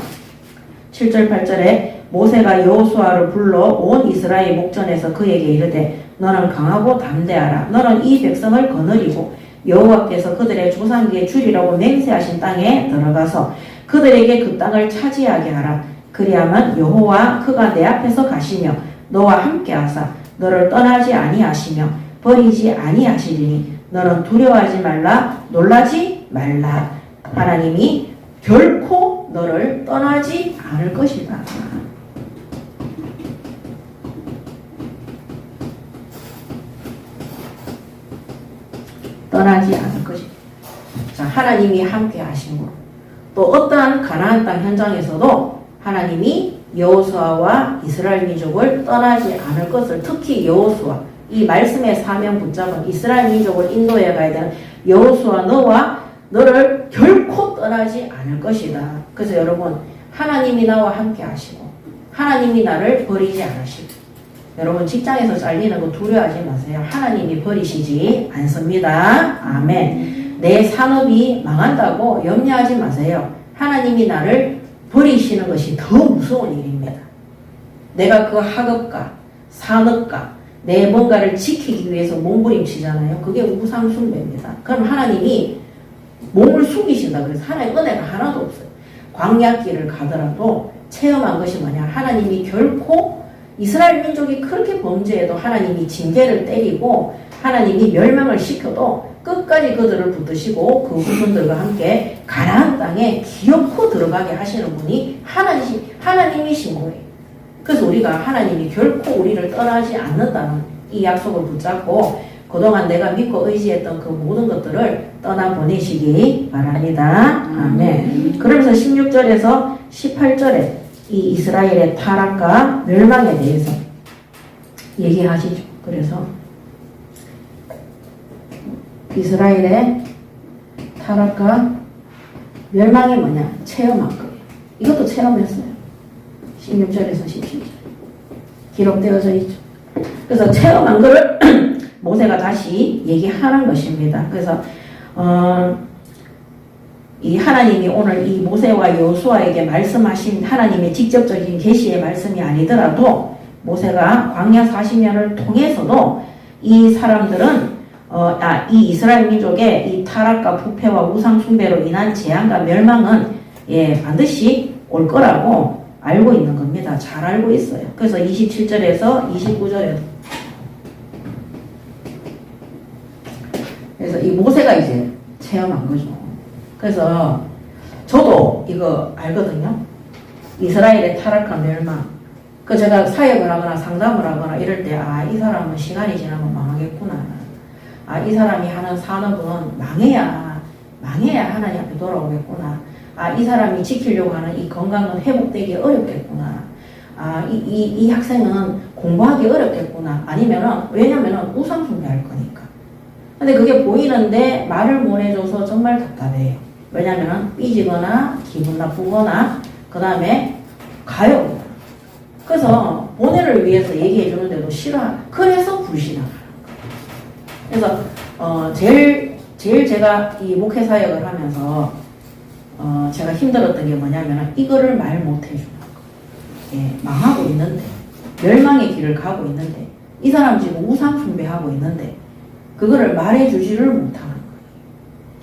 7절, 8절에 모세가 여호수아를 불러 온 이스라엘 목전에서 그에게 이르되 너는 강하고 담대하라. 너는 이 백성을 거느리고 여호와께서 그들의 조상에게 주리라고 맹세하신 땅에 들어가서 그들에게 그 땅을 차지하게 하라. 그리하면 여호와 그가 내 앞에서 가시며 너와 함께 하사 너를 떠나지 아니하시며 버리지 아니하시리니 너는 두려워하지 말라 놀라지 말라. 하나님이 결코 너를 떠나지 않을 것이다. 떠나지 않을 것이다. 자, 하나님이 함께 하심으로 또 어떠한 가나안 땅 현장에서도 하나님이 여호수아와 이스라엘 민족을 떠나지 않을 것을, 특히 여호수아, 이 말씀의 사명 붙잡은 이스라엘 민족을 인도해 가야 되는 여호수아 너를 결코 떠나지 않을 것이다. 그래서 여러분, 하나님이 나와 함께 하시고 하나님이 나를 버리지 않으시고, 여러분 직장에서 잘리는 거 두려워하지 마세요. 하나님이 버리시지 않습니다. 아멘. 내 산업이 망한다고 염려하지 마세요. 하나님이 나를 버리시는 것이 더 무서운 일입니다. 내가 그 학업가, 산업가, 내 뭔가를 지키기 위해서 몸부림치잖아요. 그게 우상숭배입니다. 그럼 하나님이 몸을 숙이신다. 그래서 하나님 은혜가 하나도 없어요. 광야길을 가더라도 체험한 것이 뭐냐? 하나님이 결코 이스라엘 민족이 그렇게 범죄해도 하나님이 징계를 때리고 하나님이 멸망을 시켜도 끝까지 그들을 붙드시고 그 후손들과 함께 가나안 땅에 기어코 들어가게 하시는 분이 하나님이신 거예요. 그래서 우리가 하나님이 결코 우리를 떠나지 않는다는 이 약속을 붙잡고 그동안 내가 믿고 의지했던 그 모든 것들을 떠나보내시기 바랍니다. 아멘. 그러면서 16절에서 18절에 이 이스라엘의 타락과 멸망에 대해서 얘기하시죠. 그래서 이스라엘의 타락과 멸망이 뭐냐? 체험한 거예요. 이것도 체험했어요. 16절에서 17절 기록되어져 있죠. 그래서 체험한 거를 모세가 다시 얘기하는 것입니다. 그래서 이 하나님이 오늘 이 모세와 여호수아에게 말씀하신 하나님의 직접적인 계시의 말씀이 아니더라도 모세가 광야 40년을 통해서도 이 사람들은 이 이스라엘 민족의 이 타락과 부패와 우상 숭배로 인한 재앙과 멸망은 반드시 올 거라고 알고 있는 겁니다. 잘 알고 있어요. 그래서 27절에서 29절에도 그래서 이 모세가 이제 체험한 거죠. 그래서 저도 이거 알거든요. 이스라엘의 타락과 멸망. 그 제가 사역을 하거나 상담을 하거나 이럴 때 이 사람은 시간이 지나면 망하겠구나. 이 사람이 하는 산업은 망해야 하나님 앞에 돌아오겠구나. 이 사람이 지키려고 하는 이 건강은 회복되기 어렵겠구나. 이 학생은 공부하기 어렵겠구나. 왜냐면은 우상숭배할 거니까. 근데 그게 보이는데 말을 못 해줘서 정말 답답해요. 왜냐면은 삐지거나 기분 나쁘거나 그 다음에 가요. 그래서 본인을 위해서 얘기해 주는데도 싫어. 그래서 불신하는 거예요. 그래서 제일 제가 이 목회 사역을 하면서 제가 힘들었던 게 뭐냐면 이거를 말 못 해주는 거예요. 망하고 있는데 멸망의 길을 가고 있는데 이 사람 지금 우상 숭배하고 있는데 그거를 말해주지를 못하는 거예요.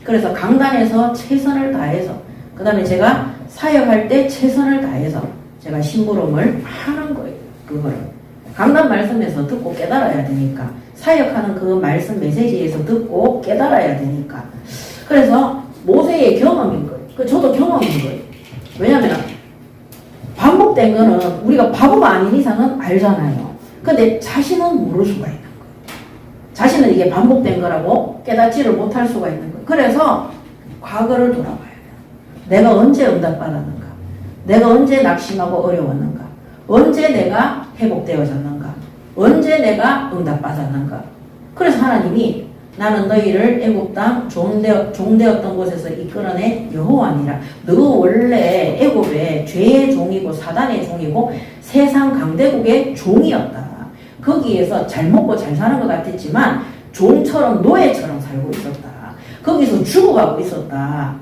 그래서 강단에서 최선을 다해서 그 다음에 제가 사역할 때 최선을 다해서 제가 심부름을 하는 거예요. 그거를 강단 말씀에서 듣고 깨달아야 되니까 사역하는 그 말씀 메시지에서 듣고 깨달아야 되니까 그래서 모세의 경험인 거예요. 저도 경험인 거예요. 왜냐면 반복된 거는 우리가 바보가 아닌 이상은 알잖아요. 근데 자신은 모를 수가 있는 거예요. 자신은 이게 반복된 거라고 깨닫지를 못할 수가 있는 거예요. 그래서 과거를 돌아봐야 돼요. 내가 언제 응답받았는가? 내가 언제 낙심하고 어려웠는가? 언제 내가 회복되어졌는가? 언제 내가 응답받았는가? 그래서 하나님이 나는 너희를 애굽 땅 종되었던 곳에서 이끌어낸 여호와니라. 너 원래 애굽의 죄의 종이고 사단의 종이고 세상 강대국의 종이었다. 거기에서 잘 먹고 잘 사는 것 같았지만 종처럼 노예처럼 살고 있었다. 거기서 죽어가고 있었다.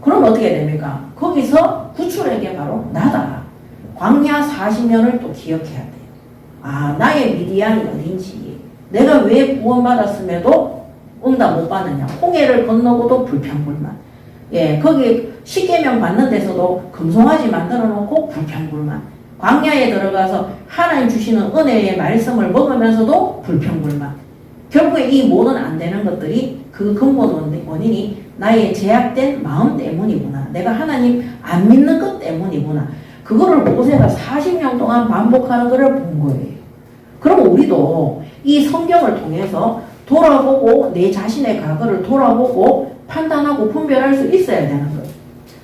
그럼 어떻게 됩니까? 거기서 구출한 게 바로 나다. 광야 40년을 또 기억해야 돼요. 아, 나의 미디안이 어딘지, 내가 왜 구원받았음에도 응답 못 받느냐. 홍해를 건너고도 불평불만. 예, 거기 십계명 받는 데서도 금송아지 만들어 놓고 불평불만. 광야에 들어가서 하나님 주시는 은혜의 말씀을 먹으면서도 불평불만. 결국에 이 모든 안 되는 것들이 그 근본 원인이 나의 제약된 마음 때문이구나. 내가 하나님 안 믿는 것 때문이구나. 그거를 모세가 40년 동안 반복하는 것을 본 거예요. 그럼 우리도 이 성경을 통해서 돌아보고 내 자신의 과거를 돌아보고 판단하고 분별할 수 있어야 되는 거예요.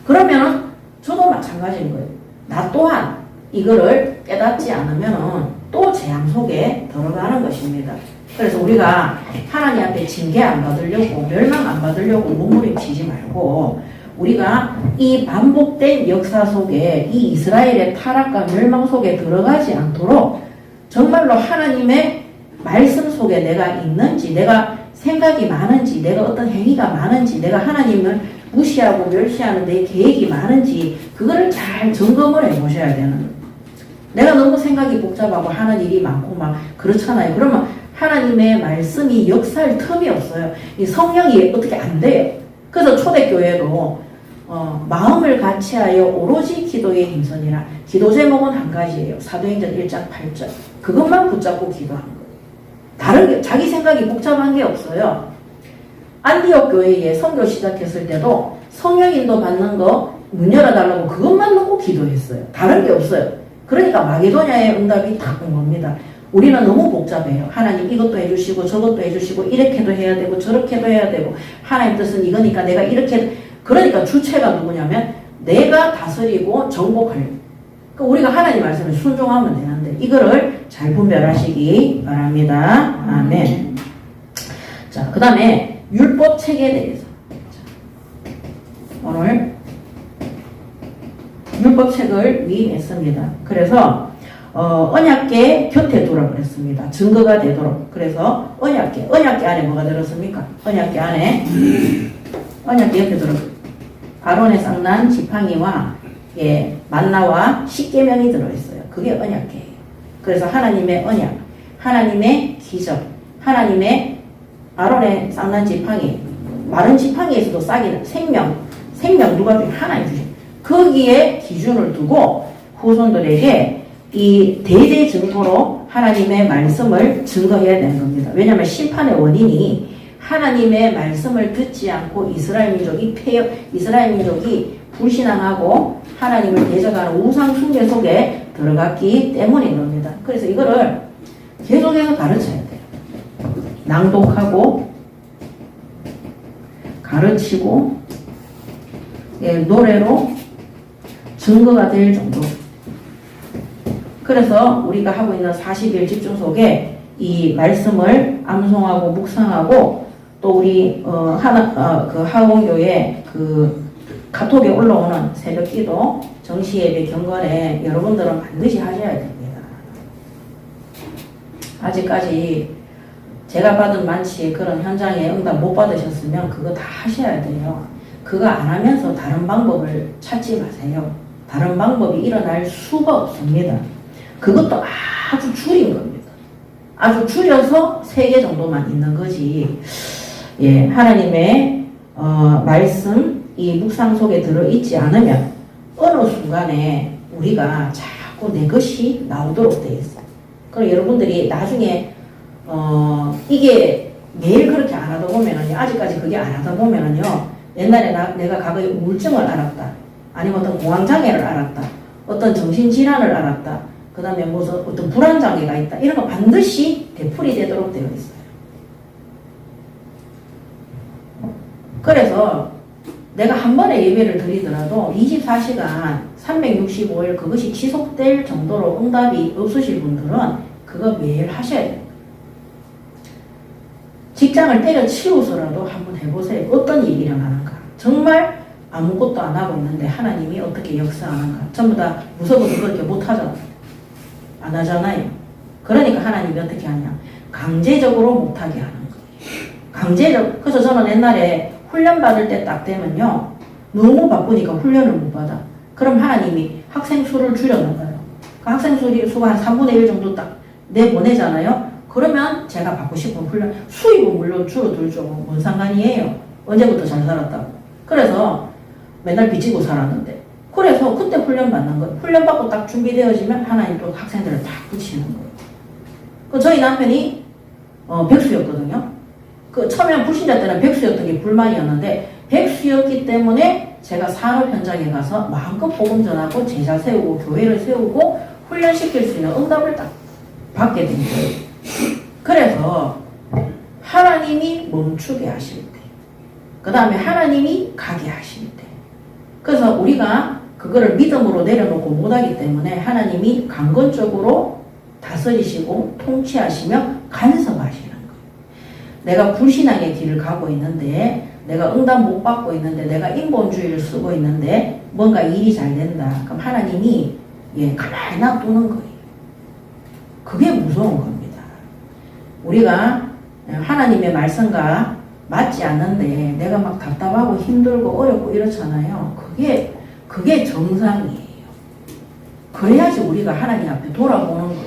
그러면은 저도 마찬가지인 거예요. 나 또한 이거를 깨닫지 않으면은 또 재앙 속에 들어가는 것입니다. 그래서 우리가 하나님 앞에 징계 안 받으려고 멸망 안 받으려고 몸부림치지 말고 우리가 이 반복된 역사 속에 이 이스라엘의 타락과 멸망 속에 들어가지 않도록 정말로 하나님의 말씀 속에 내가 있는지, 내가 생각이 많은지, 내가 어떤 행위가 많은지, 내가 하나님을 무시하고 멸시하는 내 계획이 많은지 그거를 잘 점검을 해보셔야 되는 거예요. 내가 너무 생각이 복잡하고 하는 일이 많고 막 그렇잖아요. 그러면 하나님의 말씀이 역사할 틈이 없어요. 이 성령이 어떻게 안 돼요. 그래서 초대교회도 마음을 같이하여 오로지 기도에 힘쓰니라. 기도 제목은 한 가지예요. 사도행전 1장 8절. 그것만 붙잡고 기도한 거예요. 다른 게 자기 생각이 복잡한 게 없어요. 안디옥 교회에 선교 시작했을 때도 성령 인도 받는 거 문 열어달라고 그것만 놓고 기도했어요. 다른 게 없어요. 그러니까 마게도냐의 응답이 딱 온 겁니다. 우리는 너무 복잡해요. 하나님 이것도 해주시고 저것도 해주시고 이렇게도 해야 되고 저렇게도 해야 되고 하나님 뜻은 이거니까 내가 이렇게. 그러니까 주체가 누구냐면 내가 다스리고 정복할. 그러니까 우리가 하나님 말씀에 순종하면 되는데 이거를 잘 분별하시기 바랍니다. 아멘. 자, 그 다음에 율법 책에 대해서 오늘 율법 책을 위임했습니다. 그래서 언약궤 곁에 두라 그랬습니다. 증거가 되도록. 그래서 언약궤 안에 뭐가 들었습니까? 언약궤 안에 언약궤 옆에 들어 아론의 쌍난 지팡이와 만나와 십계명이 들어있어요. 그게 언약궤예요. 그래서 하나님의 언약, 하나님의 기적, 하나님의 아론의 쌍난 지팡이, 마른 지팡이에서도 싹이 생명 누가 주신? 하나님 주신. 거기에 기준을 두고 후손들에게 이 대대 증거로 하나님의 말씀을 증거해야 되는 겁니다. 왜냐하면 심판의 원인이 하나님의 말씀을 듣지 않고 이스라엘 민족이 불신앙하고 하나님을 대적하는 우상 숭배 속에 들어갔기 때문인 겁니다. 그래서 이거를 계속해서 가르쳐야 돼요. 낭독하고 가르치고 노래로 증거가 될 정도. 그래서 우리가 하고 있는 40일 집중 속에 이 말씀을 암송하고 묵상하고 또 우리 그 하원교회 그 카톡에 올라오는 새벽기도 정시예배 경건에 여러분들은 반드시 하셔야 됩니다. 아직까지 제가 받은 만취의 그런 현장에 응답 못 받으셨으면 그거 다 하셔야 돼요. 그거 안 하면서 다른 방법을 찾지 마세요. 다른 방법이 일어날 수가 없습니다. 그것도 아주 줄인 겁니다. 아주 줄여서 3개 정도만 있는 거지. 하나님의 말씀 이 묵상 속에 들어있지 않으면 어느 순간에 우리가 자꾸 내 것이 나오도록 되어 있어요. 그럼 여러분들이 나중에 이게 매일 그렇게 안 하다 보면은요, 아직까지 그게 안 하다 보면은요, 옛날에 내가 과거에 우울증을 알았다, 아니면 어떤 공황장애를 알았다, 어떤 정신질환을 알았다, 그 다음에 무슨 어떤 불안장애가 있다, 이런 거 반드시 되풀이 되도록 되어 있어요. 그래서 내가 한 번에 예배를 드리더라도 24시간 365일 그것이 지속될 정도로 응답이 없으실 분들은 그거 매일 하셔야 돼요. 직장을 때려치우서라도 한번 해보세요. 어떤 일이 일어나는가. 정말 아무것도 안 하고 있는데 하나님이 어떻게 역사하는가. 전부 다 무서워서 그렇게 못하잖아요. 안 하잖아요. 그러니까 하나님이 어떻게 하냐. 강제적으로 못하게 하는 거예요. 그래서 저는 옛날에 훈련 받을 때 딱 되면요, 너무 바쁘니까 훈련을 못 받아. 그럼 하나님이 학생 수를 줄여놓아요. 그 학생 수가 한 3분의 1 정도 딱 내보내잖아요. 그러면 제가 받고 싶은 훈련, 수입은 물론 줄어들죠. 뭔 상관이에요. 언제부터 잘 살았다고. 그래서 맨날 빚지고 살았는데. 그래서 그때 훈련 받는 거예요. 훈련 받고 딱 준비되어지면 하나님 또 학생들을 딱 붙이는 거예요. 그 저희 남편이 백수였거든요. 그 처음에 불신자 때는 백수였던 게 불만이었는데 백수였기 때문에 제가 산업 현장에 가서 마음껏 복음 전하고 제자 세우고 교회를 세우고 훈련시킬 수 있는 응답을 딱 받게 된 거예요. 그래서 하나님이 멈추게 하실 때, 그 다음에 하나님이 가게 하실 때, 그래서 우리가 그거를 믿음으로 내려놓고 못하기 때문에 하나님이 강건적으로 다스리시고 통치하시며 간섭하시는 거예요. 내가 불신앙의 길을 가고 있는데, 내가 응답 못 받고 있는데, 내가 인본주의를 쓰고 있는데 뭔가 일이 잘 된다. 그럼 하나님이 가만히 놔두는 거예요. 그게 무서운 겁니다. 우리가 하나님의 말씀과 맞지 않는데 내가 막 답답하고 힘들고 어렵고 이렇잖아요. 그게 정상이에요. 그래야지 우리가 하나님 앞에 돌아보는 거예요.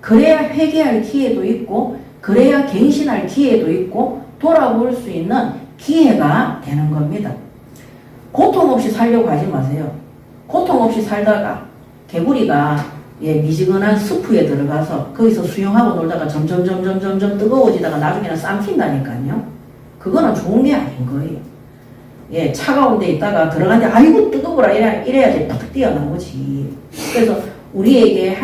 그래야 회개할 기회도 있고, 그래야 갱신할 기회도 있고, 돌아볼 수 있는 기회가 되는 겁니다. 고통 없이 살려고 하지 마세요. 고통 없이 살다가 개구리가 미지근한 스프에 들어가서 거기서 수영하고 놀다가 점점 뜨거워지다가 나중에는 쌈킨다니까요. 그거는 좋은 게 아닌 거예요. 차가운 데 있다가 들어갔는데 아이고 뜨거워라 이래야지 팍 뛰어나오지. 그래서 우리에게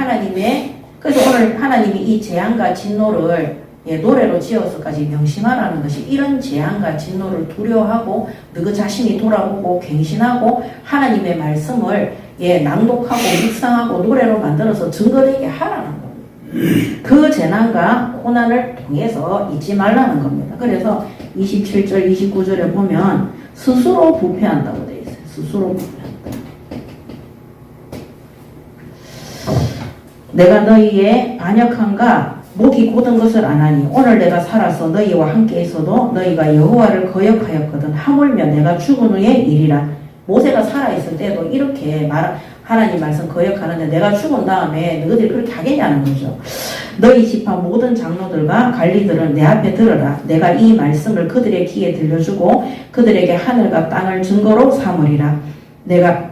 그래서 오늘 하나님이 이 재앙과 진노를 노래로 지어서까지 명심하라는 것이, 이런 재앙과 진노를 두려워하고 너 자신이 돌아보고 갱신하고 하나님의 말씀을 낭독하고 묵상하고 노래로 만들어서 증거되게 하라는 겁니다. 그 재난과 고난을 통해서 잊지 말라는 겁니다. 그래서 27절 29절에 보면 스스로 부패한다고 되어 있어요. 스스로 부패한다. 내가 너희의 반역함과 목이 곧은 것을 아나니 오늘 내가 살아서 너희와 함께 있어도 너희가 여호와를 거역하였거든. 하물며 내가 죽은 후의 일이라. 모세가 살아있을 때도 이렇게 하나님 말씀 거역하는데 내가 죽은 다음에 너희들이 그렇게 하겠냐는 거죠. 너희 지파 모든 장로들과 관리들은 내 앞에 들으라. 내가 이 말씀을 그들의 귀에 들려주고 그들에게 하늘과 땅을 증거로 삼으리라. 내가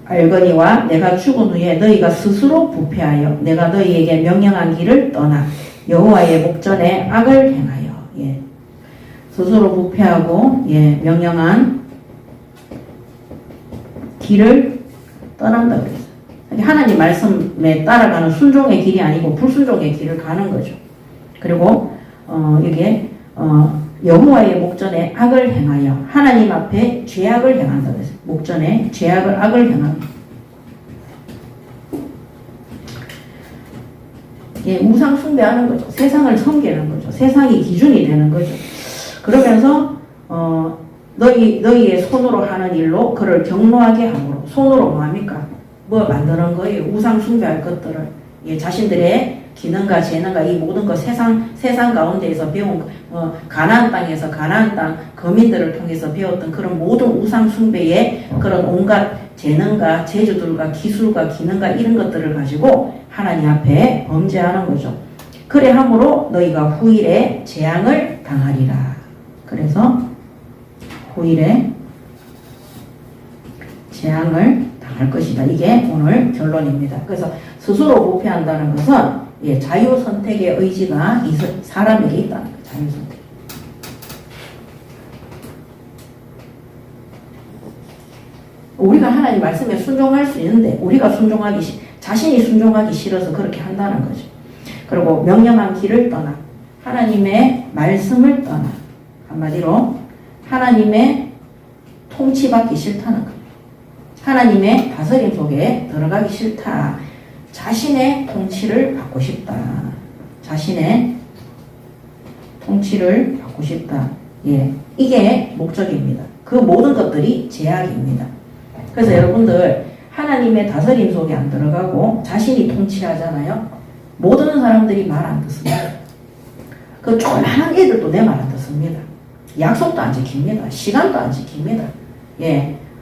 알거니와 내가 죽은 후에 너희가 스스로 부패하여 내가 너희에게 명령한 길을 떠나 여호와의 목전에 악을 행하여. 스스로 부패하고 명령한 길을 떠난다 그랬어요. 하나님 말씀에 따라가는 순종의 길이 아니고 불순종의 길을 가는 거죠. 그리고 이게 여호와의 목전에 악을 행하여 하나님 앞에 죄악을 행한다 그랬어요. 목전에 악을 행한다. 우상 숭배하는 거죠. 세상을 섬기는 거죠. 세상이 기준이 되는 거죠. 그러면서 너희의 손으로 하는 일로 그를 경노하게 함으로, 손으로 뭐합니까? 뭐 만드는 거예요. 우상 숭배할 것들을. 자신들의 기능과 재능과 이 모든 것 세상 가운데에서 배운 가나안 땅에서 가나안 땅 거민들을 통해서 배웠던 그런 모든 우상 숭배의 그런 온갖 재능과 재주들과 기술과 기능과 이런 것들을 가지고 하나님 앞에 범죄하는 거죠. 그래 함으로 너희가 후일에 재앙을 당하리라. 그래서 후일에 재앙을 당할 것이다. 이게 오늘 결론입니다. 그래서 스스로 부패한다는 것은 자유 선택의 의지가 사람에게 있다는 거예요. 자유 선택. 우리가 하나님 말씀에 순종할 수 있는데 우리가 자신이 순종하기 싫어서 그렇게 한다는 거죠. 그리고 명령한 길을 떠나 하나님의 말씀을 떠나, 한마디로 하나님의 통치받기 싫다는 거예요. 하나님의 다스림 속에 들어가기 싫다. 자신의 통치를 받고 싶다. 자신의 통치를 받고 싶다. 이게 목적입니다. 그 모든 것들이 제약입니다. 그래서 여러분들 하나님의 다스림 속에 안 들어가고 자신이 통치하잖아요. 모든 사람들이 말 안 듣습니다. 그 조그마한 애들도 내 말 안 듣습니다. 약속도 안 지킵니다. 시간도 안 지킵니다.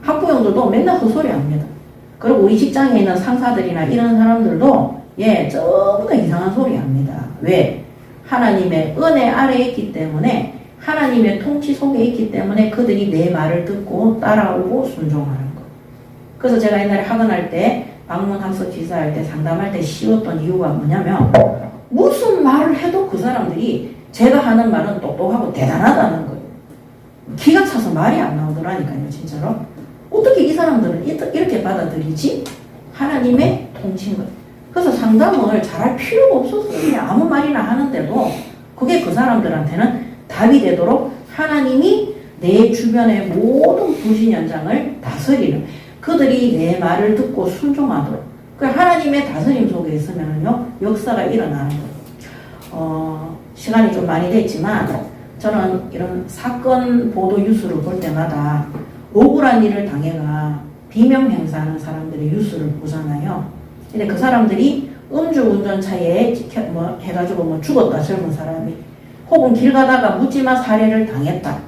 학부형들도 맨날 헛소리 합니다. 그리고 우리 직장에 있는 상사들이나 이런 사람들도 전부 다 이상한 소리 합니다. 왜? 하나님의 은혜 아래에 있기 때문에, 하나님의 통치 속에 있기 때문에 그들이 내 말을 듣고 따라오고 순종하는 거. 그래서 제가 옛날에 학원할 때, 방문학습 지사할 때, 상담할 때 쉬웠던 이유가 뭐냐면, 무슨 말을 해도 그 사람들이 제가 하는 말은 똑똑하고 대단하다는 거예요. 기가 차서 말이 안 나오더라니까요, 진짜로. 어떻게 이 사람들은 이렇게 받아들이지? 하나님의 통치인 거예요. 그래서 상담을 잘할 필요가 없었어요. 그냥 아무 말이나 하는데도 그게 그 사람들한테는 답이 되도록 하나님이 내 주변의 모든 불신 현상을 다스리는, 그들이 내 말을 듣고 순종하도록, 그 하나님의 다스림 속에 있으면요 역사가 일어나는 거예요. 시간이 좀 많이 됐지만 저는 이런 사건 보도 뉴스를 볼 때마다 억울한 일을 당해가 비명 행사하는 사람들의 뉴스를 보잖아요. 근데 그 사람들이 음주운전차에 해가지고 죽었다, 젊은 사람이. 혹은 길 가다가 묻지마 살해를 당했다.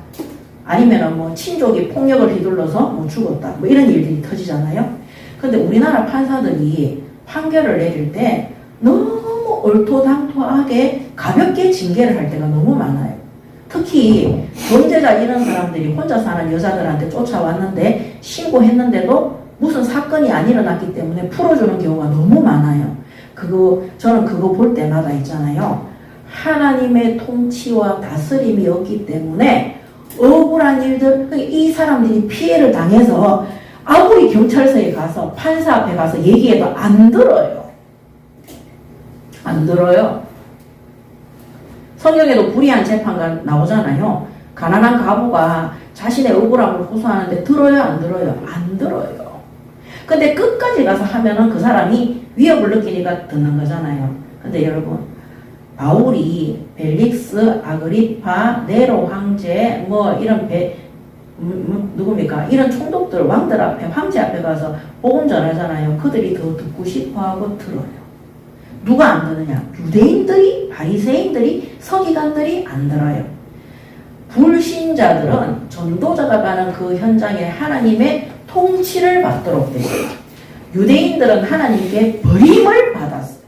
아니면은 친족이 폭력을 휘둘러서 죽었다. 이런 일들이 터지잖아요. 근데 우리나라 판사들이 판결을 내릴 때 너무 얼토당토하게 가볍게 징계를 할 때가 너무 많아요. 특히 범죄자 이런 사람들이 혼자 사는 여자들한테 쫓아왔는데 신고했는데도 무슨 사건이 안 일어났기 때문에 풀어주는 경우가 너무 많아요. 저는 그거 볼 때마다 있잖아요. 하나님의 통치와 다스림이 없기 때문에 억울한 일들, 이 사람들이 피해를 당해서 아무리 경찰서에 가서 판사 앞에 가서 얘기해도 안 들어요. 안 들어요. 성경에도 불의한 재판가 나오잖아요. 가난한 가부가 자신의 억울함을 호소하는데 들어요, 안 들어요? 안 들어요. 근데 끝까지 가서 하면은 그 사람이 위협을 느끼니까 듣는 거잖아요. 근데 여러분, 바울이 벨릭스, 아그리파, 네로 황제, 이런 누굽니까? 이런 총독들, 왕들 앞에, 황제 앞에 가서 복음 전하잖아요. 그들이 더 듣고 싶어 하고 들어요. 누가 안 듣느냐? 유대인들이, 바리새인들이, 서기관들이 안 들어요. 불신자들은 전도자가 가는 그 현장에 하나님의 통치를 받도록 돼요. 유대인들은 하나님께 버림을 받았어요.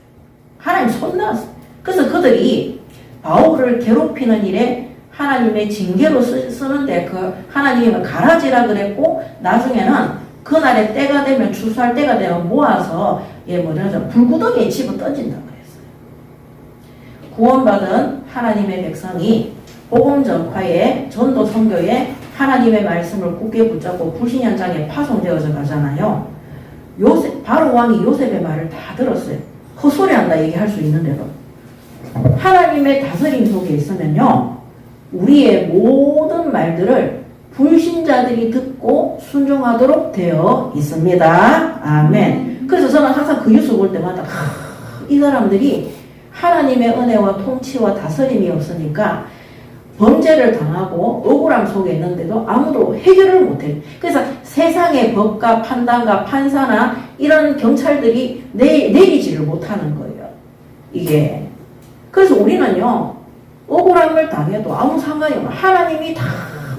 하나님 손 놨어요. 그래서 그들이 바울을 괴롭히는 일에 하나님의 징계로 쓰는데 하나님은 가라지라 그랬고, 나중에는 그날의 때가 되면, 추수할 때가 되면 모아서 불구덩이에 집어 던진다고 그랬어요. 구원받은 하나님의 백성이 복음 전파에, 전도 선교에 하나님의 말씀을 굳게 붙잡고 불신 현장에 파송되어져 가잖아요. 바로 왕이 요셉의 말을 다 들었어요. 헛소리한다 얘기할 수 있는데도. 하나님의 다스림 속에 있으면요, 우리의 모든 말들을 불신자들이 듣고 순종하도록 되어 있습니다. 아멘. 그래서 저는 항상 그 뉴스 볼 때마다 이 사람들이 하나님의 은혜와 통치와 다스림이 없으니까 범죄를 당하고 억울함 속에 있는데도 아무도 해결을 못해요. 그래서 세상의 법과 판단과 판사나 이런 경찰들이 내리지를 못하는 거예요. 이게. 그래서 우리는요, 억울함을 당해도 아무 상관이 없어요. 하나님이 다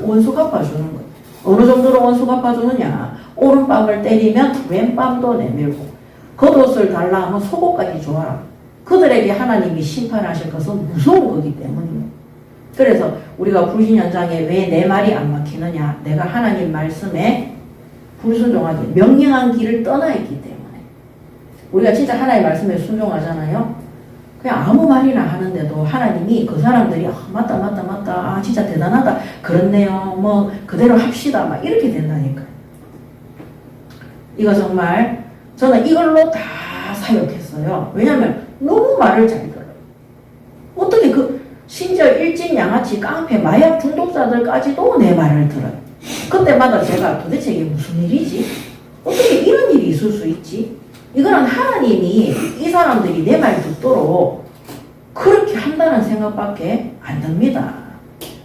원수 갚아주는 거예요. 어느 정도로 원수 갚아주느냐? 오른뺨을 때리면 왼뺨도 내밀고, 겉옷을 달라 하면 속옷까지 줘라. 그들에게 하나님이 심판하실 것은 무서운 거기 때문이에요. 그래서 우리가 불신 현장에 왜 내 말이 안 막히느냐? 내가 하나님 말씀에 불순종하기, 명령한 길을 떠나 있기 때문에. 우리가 진짜 하나님 말씀에 순종하잖아요. 그냥 아무 말이나 하는데도 하나님이 그 사람들이 맞다 진짜 대단하다, 그렇네요, 그대로 합시다, 이렇게 된다니까요. 이거 정말 저는 이걸로 다 사역했어요. 왜냐면 너무 말을 잘 들어요. 어떻게 심지어 일진 양아치 깡패 마약 중독자들까지도 내 말을 들어요. 그때마다 제가 도대체 이게 무슨 일이지? 어떻게 이런 일이 있을 수 있지? 이거는 하나님이 이 사람들이 내 말 듣도록 그렇게 한다는 생각밖에 안 듭니다.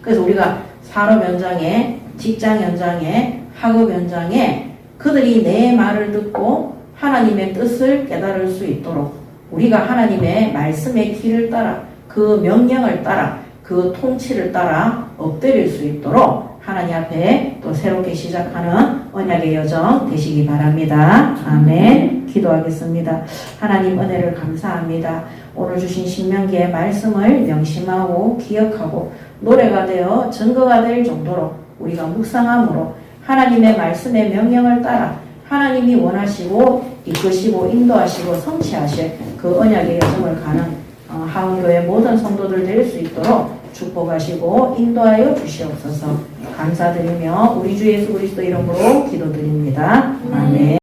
그래서 우리가 산업 현장에, 직장 현장에, 학업 현장에 그들이 내 말을 듣고 하나님의 뜻을 깨달을 수 있도록 우리가 하나님의 말씀의 길을 따라, 그 명령을 따라, 그 통치를 따라 엎드릴 수 있도록 하나님 앞에 또 새롭게 시작하는 언약의 여정 되시기 바랍니다. 아멘. 기도하겠습니다. 하나님 은혜를 감사합니다. 오늘 주신 신명기의 말씀을 명심하고 기억하고 노래가 되어 증거가 될 정도로 우리가 묵상함으로 하나님의 말씀의 명령을 따라 하나님이 원하시고 이끄시고 인도하시고 성취하실 그 언약의 여정을 가는 하원교회 모든 성도들 될 수 있도록 축복하시고 인도하여 주시옵소서. 감사드리며 우리 주 예수 그리스도 이름으로 기도드립니다. 아멘.